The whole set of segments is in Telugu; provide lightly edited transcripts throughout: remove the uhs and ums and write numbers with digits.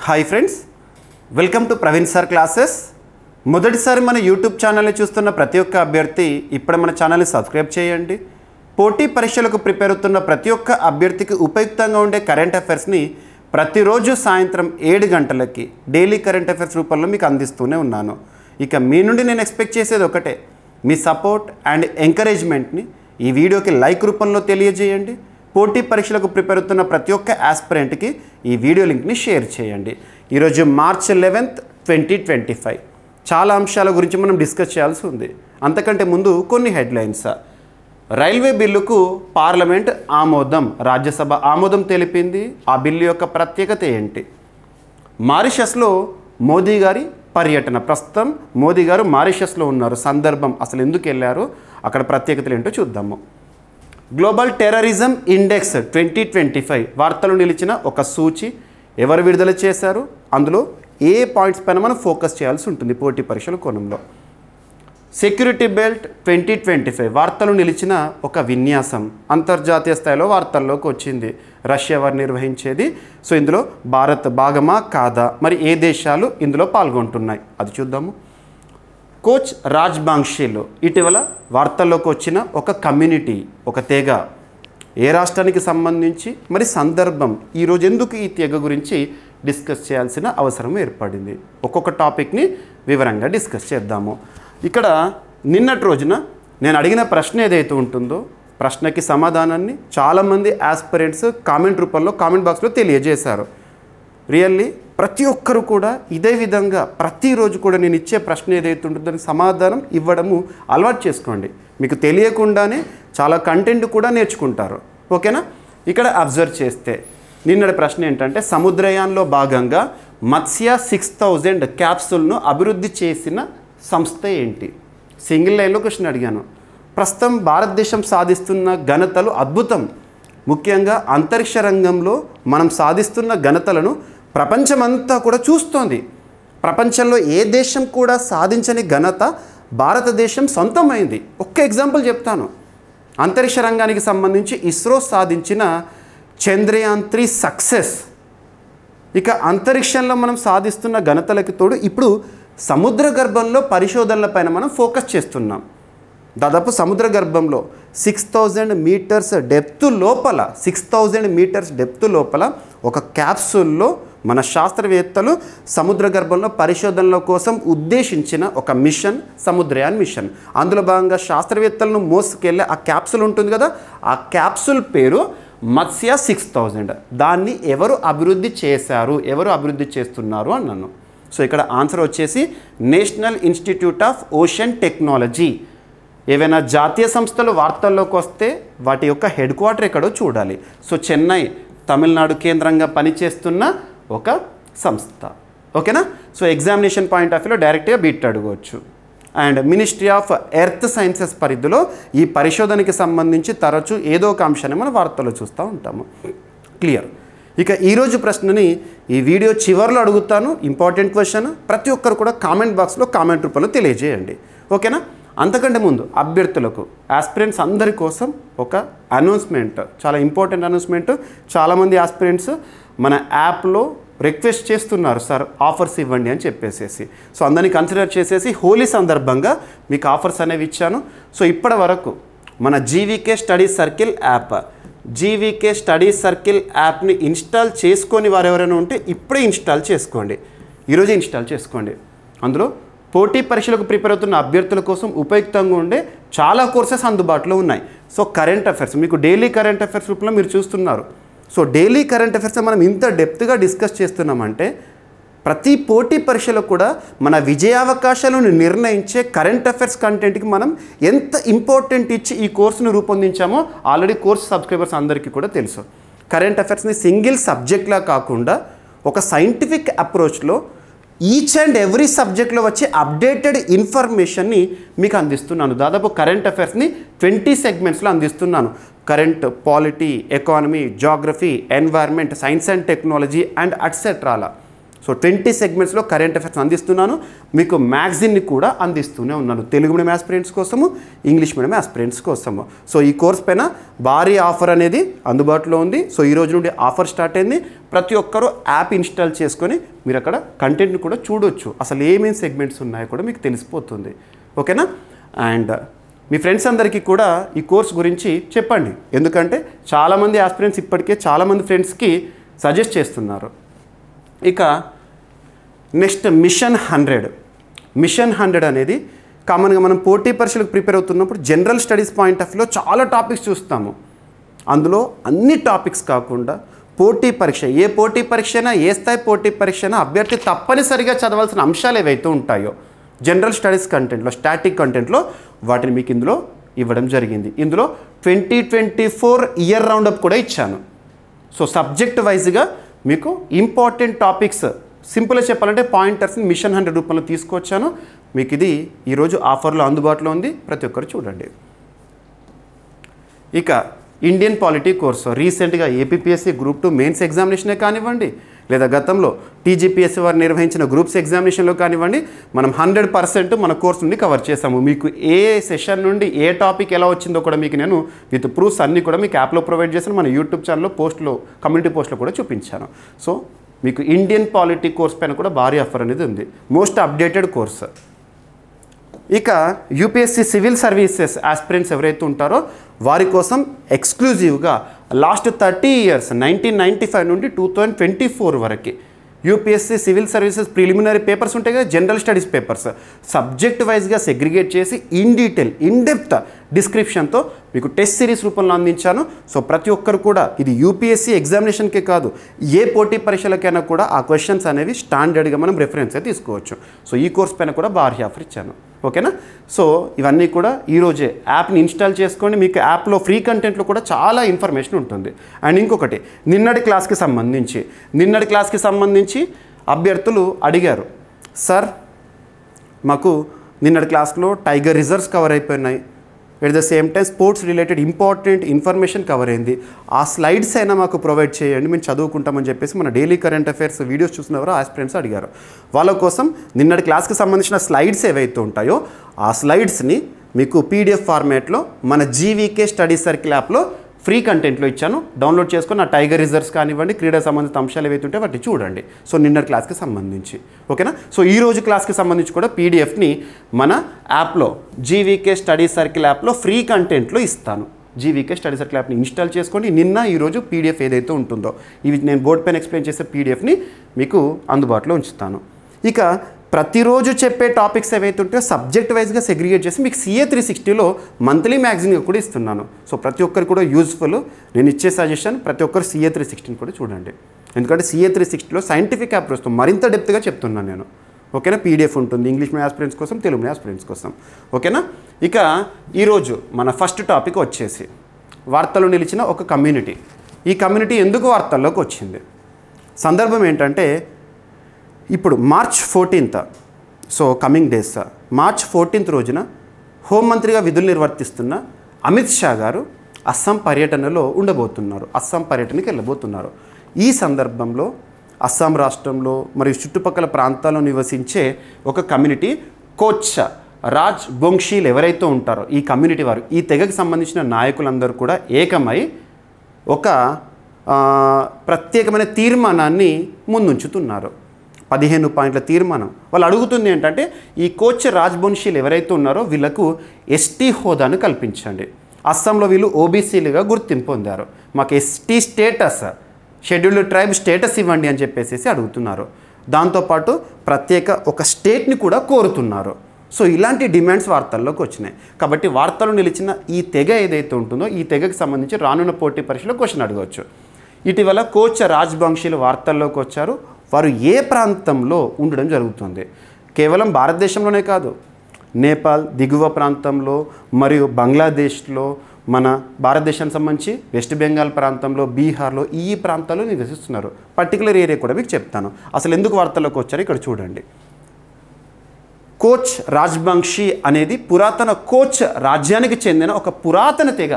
Hi friends, welcome to Praveen sir classes. మొదటిసారి మన యూట్యూబ్ ఛానల్ని చూస్తున్న ప్రతి ఒక్క అభ్యర్థి ఇప్పుడు మన ఛానల్ని సబ్స్క్రైబ్ చేయండి. పోటీ పరీక్షలకు ప్రిపేర్ అవుతున్న ప్రతి ఒక్క అభ్యర్థికి ఉపయుక్తంగా ఉండే కరెంట్ అఫైర్స్ని ప్రతిరోజు సాయంత్రం 7 గంటలకి డైలీ కరెంట్ అఫైర్స్ రూపంలో మీకు అందిస్తూనే ఉన్నాను. ఇక మీ నుండి నేను ఎక్స్పెక్ట్ చేసేది ఒకటే, మీ సపోర్ట్ అండ్ ఎంకరేజ్మెంట్ని ఈ వీడియోకి లైక్ రూపంలో తెలియజేయండి. పోటీ పరీక్షలకు ప్రిపేర్ అవుతున్న ప్రతి ఒక్క ఆస్పిరెంట్కి ఈ వీడియో లింక్ని షేర్ చేయండి. ఈరోజు మార్చ్ 11, 2025 చాలా అంశాల గురించి మనం డిస్కస్ చేయాల్సి ఉంది. అంతకంటే ముందు కొన్ని హెడ్లైన్స్. రైల్వే బిల్లుకు పార్లమెంట్ ఆమోదం, రాజ్యసభ ఆమోదం తెలిపింది. ఆ బిల్లు యొక్క ప్రత్యేకత ఏంటి? మారిషస్లో మోదీ గారి పర్యటన. ప్రస్తుతం మోదీ గారు మారిషస్లో ఉన్నారు. సందర్భం, అసలు ఎందుకు వెళ్ళారు, అక్కడ ప్రత్యేకతలు ఏంటో చూద్దాము. గ్లోబల్ టెర్రరిజం ఇండెక్స్ 2025 వార్తలు నిలిచిన ఒక సూచి ఎవరు విడుదల చేశారు, అందులో ఏ పాయింట్స్ పైన మనం ఫోకస్ చేయాల్సి ఉంటుంది పోటీ పరీక్షల కోణంలో. సెక్యూరిటీ బెల్ట్ 2025 వార్తలు నిలిచిన ఒక విన్యాసం అంతర్జాతీయ స్థాయిలో వార్తల్లోకి వచ్చింది. రష్యా వారు నిర్వహించేది. సో ఇందులో భారత్ భాగమా కాదా, మరి ఏ దేశాలు ఇందులో పాల్గొంటున్నాయి అది చూద్దాము. కోచ్ రాజ్బాంక్షీలో ఇటీవల వార్తల్లోకి వచ్చిన ఒక కమ్యూనిటీ, ఒక తెగ, ఏ రాష్ట్రానికి సంబంధించి, మరి సందర్భం, ఈరోజు ఎందుకు ఈ తెగ గురించి డిస్కస్ చేయాల్సిన అవసరం ఏర్పడింది. ఒక్కొక్క టాపిక్ని వివరంగా డిస్కస్ చేద్దాము. ఇక్కడ నిన్నటి రోజున నేను అడిగిన ప్రశ్న ఏదైతే ఉంటుందో ప్రశ్నకి సమాధానాన్ని చాలామంది ఆస్పిరెంట్స్ కామెంట్ రూపంలో కామెంట్ బాక్స్లో తెలియజేశారు. రియల్లీ ప్రతి ఒక్కరు కూడా ఇదే విధంగా ప్రతిరోజు కూడా నేను ఇచ్చే ప్రశ్న ఏదైతే ఉంటుందో దానికి సమాధానం ఇవ్వడము అలవాటు చేసుకోండి. మీకు తెలియకుండానే చాలా కంటెంట్ కూడా నేర్చుకుంటారు. ఓకేనా? ఇక్కడ అబ్జర్వ్ చేస్తే నిన్నటి ప్రశ్న ఏంటంటే, సముద్రయాన్లో భాగంగా మత్స్య 6000 క్యాప్సూల్ను అభివృద్ధి చేసిన సంస్థ ఏంటి? సింగిల్ లైన్లో క్వశ్చన్ అడిగాను. ప్రస్తుతం భారతదేశం సాధిస్తున్న ఘనతలు అద్భుతం. ముఖ్యంగా అంతరిక్ష రంగంలో మనం సాధిస్తున్న ఘనతలను ప్రపంచమంతా కూడా చూస్తోంది. ప్రపంచంలో ఏ దేశం కూడా సాధించని ఘనత భారతదేశం సొంతమైంది. ఒక్క ఎగ్జాంపుల్ చెప్తాను. అంతరిక్ష రంగానికి సంబంధించి ఇస్రో సాధించిన చంద్రయాన్ 3 సక్సెస్. ఇక అంతరిక్షంలో మనం సాధిస్తున్న ఘనతలకి తోడు ఇప్పుడు సముద్ర గర్భంలో పరిశోధనలపైన మనం ఫోకస్ చేస్తున్నాం. దాదాపు సముద్ర గర్భంలో 6000 మీటర్స్ డెప్త్ లోపల 6000 మీటర్స్ డెప్త్ లోపల ఒక క్యాప్సూల్లో మన శాస్త్రవేత్తలు సముద్ర గర్భంలో పరిశోధనల కోసం ఉద్దేశించిన ఒక మిషన్ సముద్రయాన్ మిషన్. అందులో భాగంగా శాస్త్రవేత్తలను మోసుకెళ్ళే ఆ క్యాప్సూల్ ఉంటుంది కదా, ఆ క్యాప్సూల్ పేరు మత్స్య 6000. దాన్ని ఎవరు అభివృద్ధి చేశారు, ఎవరు అభివృద్ధి చేస్తున్నారు అన్నాను. సో ఇక్కడ ఆన్సర్ వచ్చేసి national institute of ocean technology. ఏవైనా జాతీయ సంస్థలు వార్తల్లోకి వస్తే వాటి యొక్క హెడ్ క్వార్టర్ ఎక్కడో చూడాలి. సో చెన్నై, తమిళనాడు కేంద్రంగా పనిచేస్తున్న ఒక సంస్థ. ఓకేనా? సో ఎగ్జామినేషన్ పాయింట్ ఆఫ్ వ్యూలో డైరెక్ట్గా బిట్ అడగవచ్చు. And ministry of earth sciences పరిధిలో ఈ పరిశోధనకి సంబంధించి తరచూ ఏదో ఒక అంశాన్ని మనం వార్తల్లో చూస్తూ ఉంటాము. క్లియర్? ఇక ఈరోజు ప్రశ్నని ఈ వీడియో చివరిలో అడుగుతాను. Important question. ప్రతి ఒక్కరు కూడా కామెంట్ బాక్స్లో కామెంట్ రూపంలో తెలియజేయండి. ఓకేనా? అంతకంటే ముందు అభ్యర్థులకు, ఆస్పిరెంట్స్ అందరి కోసం ఒక అనౌన్స్మెంట్, చాలా ఇంపార్టెంట్ అనౌన్స్మెంట్. చాలామంది ఆస్పిరెంట్స్ మన యాప్లో రిక్వెస్ట్ చేస్తున్నారు, సార్ ఆఫర్స్ ఇవ్వండి అని చెప్పేసి. సో అందరినీ కన్సిడర్ చేసేసి హోలీ సందర్భంగా మీకు ఆఫర్స్ అనేవి ఇచ్చాను. సో ఇప్పటి వరకు మన GVK study circle app, GVK study circle యాప్ని ఇన్స్టాల్ చేసుకొని వారు ఎవరైనా ఉంటే ఇప్పుడే ఇన్స్టాల్ చేసుకోండి. ఈరోజే ఇన్స్టాల్ చేసుకోండి. అందులో పోటీ పరీక్షలకు ప్రిపేర్ అవుతున్న అభ్యర్థుల కోసం ఉపయుక్తంగా ఉండే చాలా కోర్సెస్ అందుబాటులో ఉన్నాయి. సో కరెంట్ అఫైర్స్ మీకు డైలీ కరెంట్ అఫైర్స్ రూపంలో మీరు చూస్తున్నారు. సో డైలీ కరెంట్ అఫైర్స్ మనం ఇంత డెప్త్గా డిస్కస్ చేస్తున్నామంటే ప్రతి పోటీ పరీక్షలో కూడా మన విజయావకాశాలను నిర్ణయించే కరెంట్ అఫైర్స్ కంటెంట్కి మనం ఎంత ఇంపార్టెంట్ ఇచ్చి ఈ కోర్సును రూపొందించామో ఆల్రెడీ కోర్సు సబ్స్క్రైబర్స్ అందరికీ కూడా తెలుసు. కరెంట్ అఫైర్స్ని సింగిల్ సబ్జెక్ట్లా కాకుండా ఒక సైంటిఫిక్ అప్రోచ్లో ఈచ్ అండ్ ఎవ్రీ సబ్జెక్ట్లో వచ్చే అప్డేటెడ్ ఇన్ఫర్మేషన్ని మీకు అందిస్తున్నాను. దాదాపు కరెంట్ అఫైర్స్ని 20 సెగ్మెంట్స్లో అందిస్తున్నాను. Current, polity, economy, geography, environment, science and technology and అట్సెట్రాలా. సో 20 సెగ్మెంట్స్లో కరెంట్ అఫైర్స్ అందిస్తున్నాను. మీకు మ్యాగజిన్ని కూడా అందిస్తూనే ఉన్నాను, తెలుగు మీడియం ఆస్పిరెంట్స్ కోసము, ఇంగ్లీష్ మీడియం ఆస్పిరెంట్స్ కోసము. సో ఈ కోర్స్ పైన భారీ ఆఫర్ అనేది అందుబాటులో ఉంది. సో ఈ రోజు నుండి ఆఫర్ స్టార్ట్ అయింది. ప్రతి ఒక్కరూ యాప్ ఇన్స్టాల్ చేసుకొని మీరు అక్కడ కంటెంట్ని కూడా చూడొచ్చు, అసలు ఏమేమి సెగ్మెంట్స్ ఉన్నాయో కూడా మీకు తెలిసిపోతుంది. ఓకేనా? అండ్ మీ ఫ్రెండ్స్ అందరికీ కూడా ఈ కోర్స్ గురించి చెప్పండి, ఎందుకంటే చాలామంది ఆస్పిరెంట్స్ ఇప్పటికే చాలామంది ఫ్రెండ్స్కి సజెస్ట్ చేస్తున్నారు. ఇక నెక్స్ట్ మిషన్ 100 అనేది కామన్గా మనం పోటీ పరీక్షలకు ప్రిపేర్ అవుతున్నప్పుడు జనరల్ స్టడీస్ పాయింట్ ఆఫ్ వ్యూలో చాలా టాపిక్స్ చూస్తాము. అందులో అన్ని టాపిక్స్ కాకుండా పోటీ పరీక్ష, ఏ పోటీ పరీక్ష అయినా, ఏ స్థాయి పోటీ పరీక్ష అయినా అభ్యర్థి తప్పనిసరిగా చదవాల్సిన అంశాలు ఏవైతే ఉంటాయో జనరల్ స్టడీస్ కంటెంట్లో, స్టాటిక్ కంటెంట్లో వాటిని మీకు ఇందులో ఇవ్వడం జరిగింది. ఇందులో 2024 ఇయర్ రౌండప్ కూడా ఇచ్చాను. సో సబ్జెక్ట్ వైజ్గా మీకు ఇంపార్టెంట్ టాపిక్స్ సింపుల్గా చెప్పాలంటే పాయింటర్స్ని మిషన్ 100 రూపంలో తీసుకొచ్చాను. మీకు ఇది ఈరోజు ఆఫర్లో అందుబాటులో ఉంది, ప్రతి ఒక్కరు చూడండి. ఇక ఇండియన్ పాలిటీ కోర్సు రీసెంట్గా ఏపీపీఎస్సీ గ్రూప్ 2 మెయిన్స్ ఎగ్జామినేషనే కానివ్వండి, లేదా గతంలో టీజీపీఎస్సీ వారు నిర్వహించిన గ్రూప్స్ ఎగ్జామినేషన్లో కానివ్వండి, మనం 100% మన కోర్స్ నుండి కవర్ చేసాము. మీకు ఏ సెషన్ నుండి ఏ టాపిక్ ఎలా వచ్చిందో కూడా మీకు నేను విత్ ప్రూఫ్స్ అన్నీ కూడా మీకు యాప్లో ప్రొవైడ్ చేశాను. మన యూట్యూబ్ ఛానల్లో పోస్ట్లో, కమ్యూనిటీ పోస్ట్లో కూడా చూపించాను. సో మీకు ఇండియన్ పాలిటీ కోర్స్ పైన కూడా భారీ ఆఫర్ అనేది ఉంది, మోస్ట్ అప్డేటెడ్ కోర్స్. ఇక యూపీఎస్సీ సివిల్ సర్వీసెస్ ఆస్పిరెంట్స్ ఎవరైతే ఉంటారో వారి కోసం ఎక్స్క్లూజివ్గా లాస్ట్ 30 ఇయర్స్ 1995 నుండి 2024 వరకు UPSC civil services preliminary papers ఉంటాయి కదా, జనరల్ స్టడీస్ పేపర్స్ సబ్జెక్ట్ వైజ్గా సెగ్రిగేట్ చేసి ఇన్ డీటెయిల్, ఇన్ డెప్త్ డిస్క్రిప్షన్తో మీకు టెస్ట్ సిరీస్ రూపంలో అందించాను. సో ప్రతి ఒక్కరు కూడా ఇది యూపీఎస్సీ ఎగ్జామినేషన్కే కాదు, ఏ పోటీ పరీక్షలకైనా కూడా ఆ క్వశ్చన్స్ అనేవి స్టాండర్డ్గా మనం రెఫరెన్స్ తీసుకోవచ్చు. సో ఈ కోర్స్ పైన కూడా భారీ ఆఫర్ ఇచ్చాను. ఓకేనా? సో ఇవన్నీ కూడా ఈరోజే యాప్ని ఇన్స్టాల్ చేసుకోండి. మీకు యాప్లో ఫ్రీ కంటెంట్లో కూడా చాలా ఇన్ఫర్మేషన్ ఉంటుంది. అండ్ ఇంకొకటి, నిన్నటి క్లాస్కి సంబంధించి అభ్యర్థులు అడిగారు, సార్ మాకు నిన్నటి క్లాస్లో టైగర్ రిజర్వ్స్ కవర్ అయిపోయినాయి, at the same time sports related important information cover అయింది, ఆ స్లైడ్స్ అయినా మాకు ప్రొవైడ్ చేయండి, మేము చదువుకుంటామని చెప్పేసి మన డైలీ కరెంట్ అఫైర్స్ వీడియోస్ చూసినవారు ఆస్పిరెంట్స్ అడిగారు. వాళ్ళ కోసం నిన్నటి క్లాస్కి సంబంధించిన స్లైడ్స్ ఏవైతే ఉంటాయో ఆ స్లైడ్స్ని మీకు పీడిఎఫ్ ఫార్మేట్లో మన జీవీకే స్టడీ సర్కిల్ యాప్లో ఫ్రీ కంటెంట్లో ఇచ్చాను, డౌన్లోడ్ చేసుకొని నా టైగర్ రిజర్వ్స్ కానివ్వండి, క్రీడా సంబంధిత అంశాలు ఏవైతే ఉంటే వాటిని చూడండి. సో నిన్నటి క్లాస్కి సంబంధించి ఓకేనా. సో ఈ రోజు క్లాస్కి సంబంధించి కూడా పీడిఎఫ్ని మన యాప్లో జీవీకే స్టడీ సర్కిల్ యాప్లో ఫ్రీ కంటెంట్లో ఇస్తాను. జీవీకే స్టడీ సర్కిల్ యాప్ని ఇన్స్టాల్ చేసుకోండి. నిన్న ఈరోజు పీడిఎఫ్ ఏదైతే ఉంటుందో ఇవి నేను బోర్డు పైన ఎక్స్ప్లెయిన్ చేసే పీడిఎఫ్ని మీకు అందుబాటులో ఉంచుతాను. ఇక ప్రతిరోజు చెప్పే టాపిక్స్ ఏవైతే ఉంటే సబ్జెక్ట్ వైజ్గా సెగ్రిగేట్ చేసి మీకు CA 360లో మంత్లీ మ్యాగజిన్గా కూడా ఇస్తున్నాను. సో ప్రతి ఒక్కరు కూడా యూజ్ఫుల్. నేను ఇచ్చే సజెషన్ ప్రతి ఒక్కరు CA 360 కూడా చూడండి, ఎందుకంటే CA 360లో సైంటిఫిక్ అప్రోచ్తో మరింత డెప్త్గా చెప్తున్నాను నేను. ఓకేనా? పీడిఎఫ్ ఉంటుంది ఇంగ్లీష్ మీడియం ఆస్పిరెంట్స్ కోసం, తెలుగు మీడియం ఆస్పిరెంట్స్ కోసం. ఓకేనా? ఇక ఈరోజు మన ఫస్ట్ టాపిక్ వచ్చేసి వార్తల్లో నిలిచిన ఒక కమ్యూనిటీ. ఈ కమ్యూనిటీ ఎందుకు వార్తల్లోకి వచ్చింది? సందర్భం ఏంటంటే ఇప్పుడు March 14th, so coming days March 14th రోజున హోంమంత్రిగా విధులు నిర్వర్తిస్తున్న అమిత్ షా గారు అస్సాం పర్యటనలో ఉండబోతున్నారు, అస్సాం పర్యటనకి వెళ్ళబోతున్నారు. ఈ సందర్భంలో అస్సాం రాష్ట్రంలో మరియు చుట్టుపక్కల ప్రాంతాల్లో నివసించే ఒక కమ్యూనిటీ కోచ్ రాజ్ బొంగ్షీల్ ఎవరైతే ఉంటారో ఈ కమ్యూనిటీ వారు, ఈ తెగకు సంబంధించిన నాయకులందరూ కూడా ఏకమై ఒక ప్రత్యేకమైన తీర్మానాన్ని ముందుంచుతున్నారు. 15 పాయింట్ల తీర్మానం. వాళ్ళు అడుగుతుంది ఏంటంటే ఈ కోచ్ రాజ్బొన్షీలు ఎవరైతే ఉన్నారో వీళ్ళకు ST హోదాను కల్పించండి. అస్సాంలో వీళ్ళు OBCలుగా గుర్తింపు పొందారు, మాకు ST status, scheduled tribe status ఇవ్వండి అని చెప్పేసి అడుగుతున్నారు. దాంతోపాటు ప్రత్యేక ఒక స్టేట్ని కూడా కోరుతున్నారు. సో ఇలాంటి డిమాండ్స్ వార్తల్లోకి వచ్చినాయి. కాబట్టి వార్తలు నిలిచిన ఈ తెగ ఏదైతే ఉంటుందో ఈ తెగకు సంబంధించి రానున్న పోటీ పరీక్షలో క్వశ్చన్ అడగవచ్చు. ఇటీవల కోచ్ రాజ్బొంషీలు వార్తల్లోకి వచ్చారు. వారు ఏ ప్రాంతంలో ఉండడం జరుగుతుంది? కేవలం భారతదేశంలోనే కాదు, నేపాల్ దిగువ ప్రాంతంలో మరియు బంగ్లాదేశ్లో, మన భారతదేశానికి సంబంధించి వెస్ట్ బెంగాల్ ప్రాంతంలో, బీహార్లో ఈ ప్రాంతాల్లో నివసిస్తున్నారు. పర్టికులర్ ఏరియా కూడా మీకు చెప్తాను. అసలు ఎందుకు వార్తల్లోకి వచ్చారో ఇక్కడ చూడండి. కోచ్ రాజ్బంక్షి అనేది పురాతన కోచ్ రాజ్యానికి చెందిన ఒక పురాతన తెగ.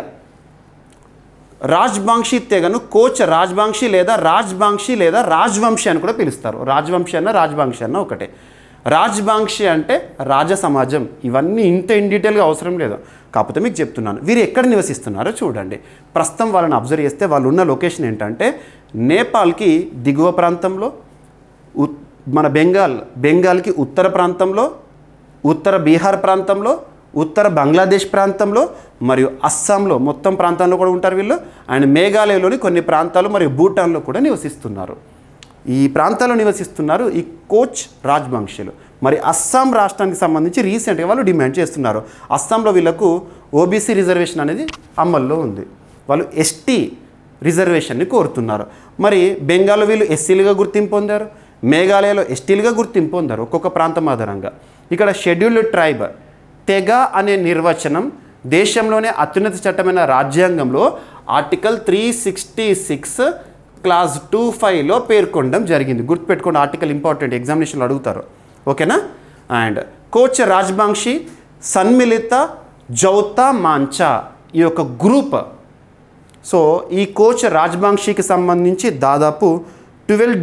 రాజ్బాంక్షి తెగను కోచ్ రాజ్బాంక్షి లేదా రాజ్వంశి అని కూడా పిలుస్తారు. రాజ్వంశి అన్న రాజ్బాంక్షి అన్న ఒకటే. రాజ్బాంక్షి అంటే రాజ సమాజం. ఇవన్నీ ఇంత ఇన్ డీటెయిల్గా అవసరం లేదు, కాకపోతే మీకు చెప్తున్నాను. వీరు ఎక్కడ నివసిస్తున్నారో చూడండి. ప్రస్తుతం వాళ్ళని అబ్జర్వ్ చేస్తే వాళ్ళు ఉన్న లొకేషన్ ఏంటంటే నేపాల్కి దిగువ ప్రాంతంలో, మన బెంగాల్కి ఉత్తర ప్రాంతంలో, ఉత్తర బీహార్ ప్రాంతంలో, ఉత్తర బంగ్లాదేశ్ ప్రాంతంలో మరియు అస్సాంలో మొత్తం ప్రాంతాల్లో కూడా ఉంటారు వీళ్ళు. అండ్ మేఘాలయలోని కొన్ని ప్రాంతాలు మరియు భూటాన్లో కూడా నివసిస్తున్నారు. ఈ ప్రాంతాల్లో నివసిస్తున్నారు ఈ కోచ్ రాజ్వంశీయులు. మరి అస్సాం రాష్ట్రానికి సంబంధించి రీసెంట్గా వాళ్ళు డిమాండ్ చేస్తున్నారు. అస్సాంలో వీళ్ళకు ఓబీసీ రిజర్వేషన్ అనేది అమల్లో ఉంది. వాళ్ళు ఎస్టీ రిజర్వేషన్ని కోరుతున్నారు. మరి బెంగాల్లో వీళ్ళు ఎస్సీలుగా గుర్తింపు పొందారు, మేఘాలయలో ఎస్టీలుగా గుర్తింపు పొందారు ఒక్కొక్క ప్రాంతం ఆధారంగా. ఇక్కడ షెడ్యూల్డ్ ట్రైబ్ తెగ అనే నిర్వచనం దేశంలోనే అత్యున్నత చట్టమైన రాజ్యాంగంలో ఆర్టికల్ 366 క్లాజ్ 25లో పేర్కొనడం జరిగింది. గుర్తుపెట్టుకోండి, ఆర్టికల్ ఇంపార్టెంట్, ఎగ్జామినేషన్లో అడుగుతారు. ఓకేనా. అండ్ కోచ్ రాజ్బాంక్షి, సన్మిళిత జౌతా మాంచా ఈ యొక్క గ్రూప్. సో ఈ కోచ్ రాజ్బాంక్షికి సంబంధించి దాదాపు 12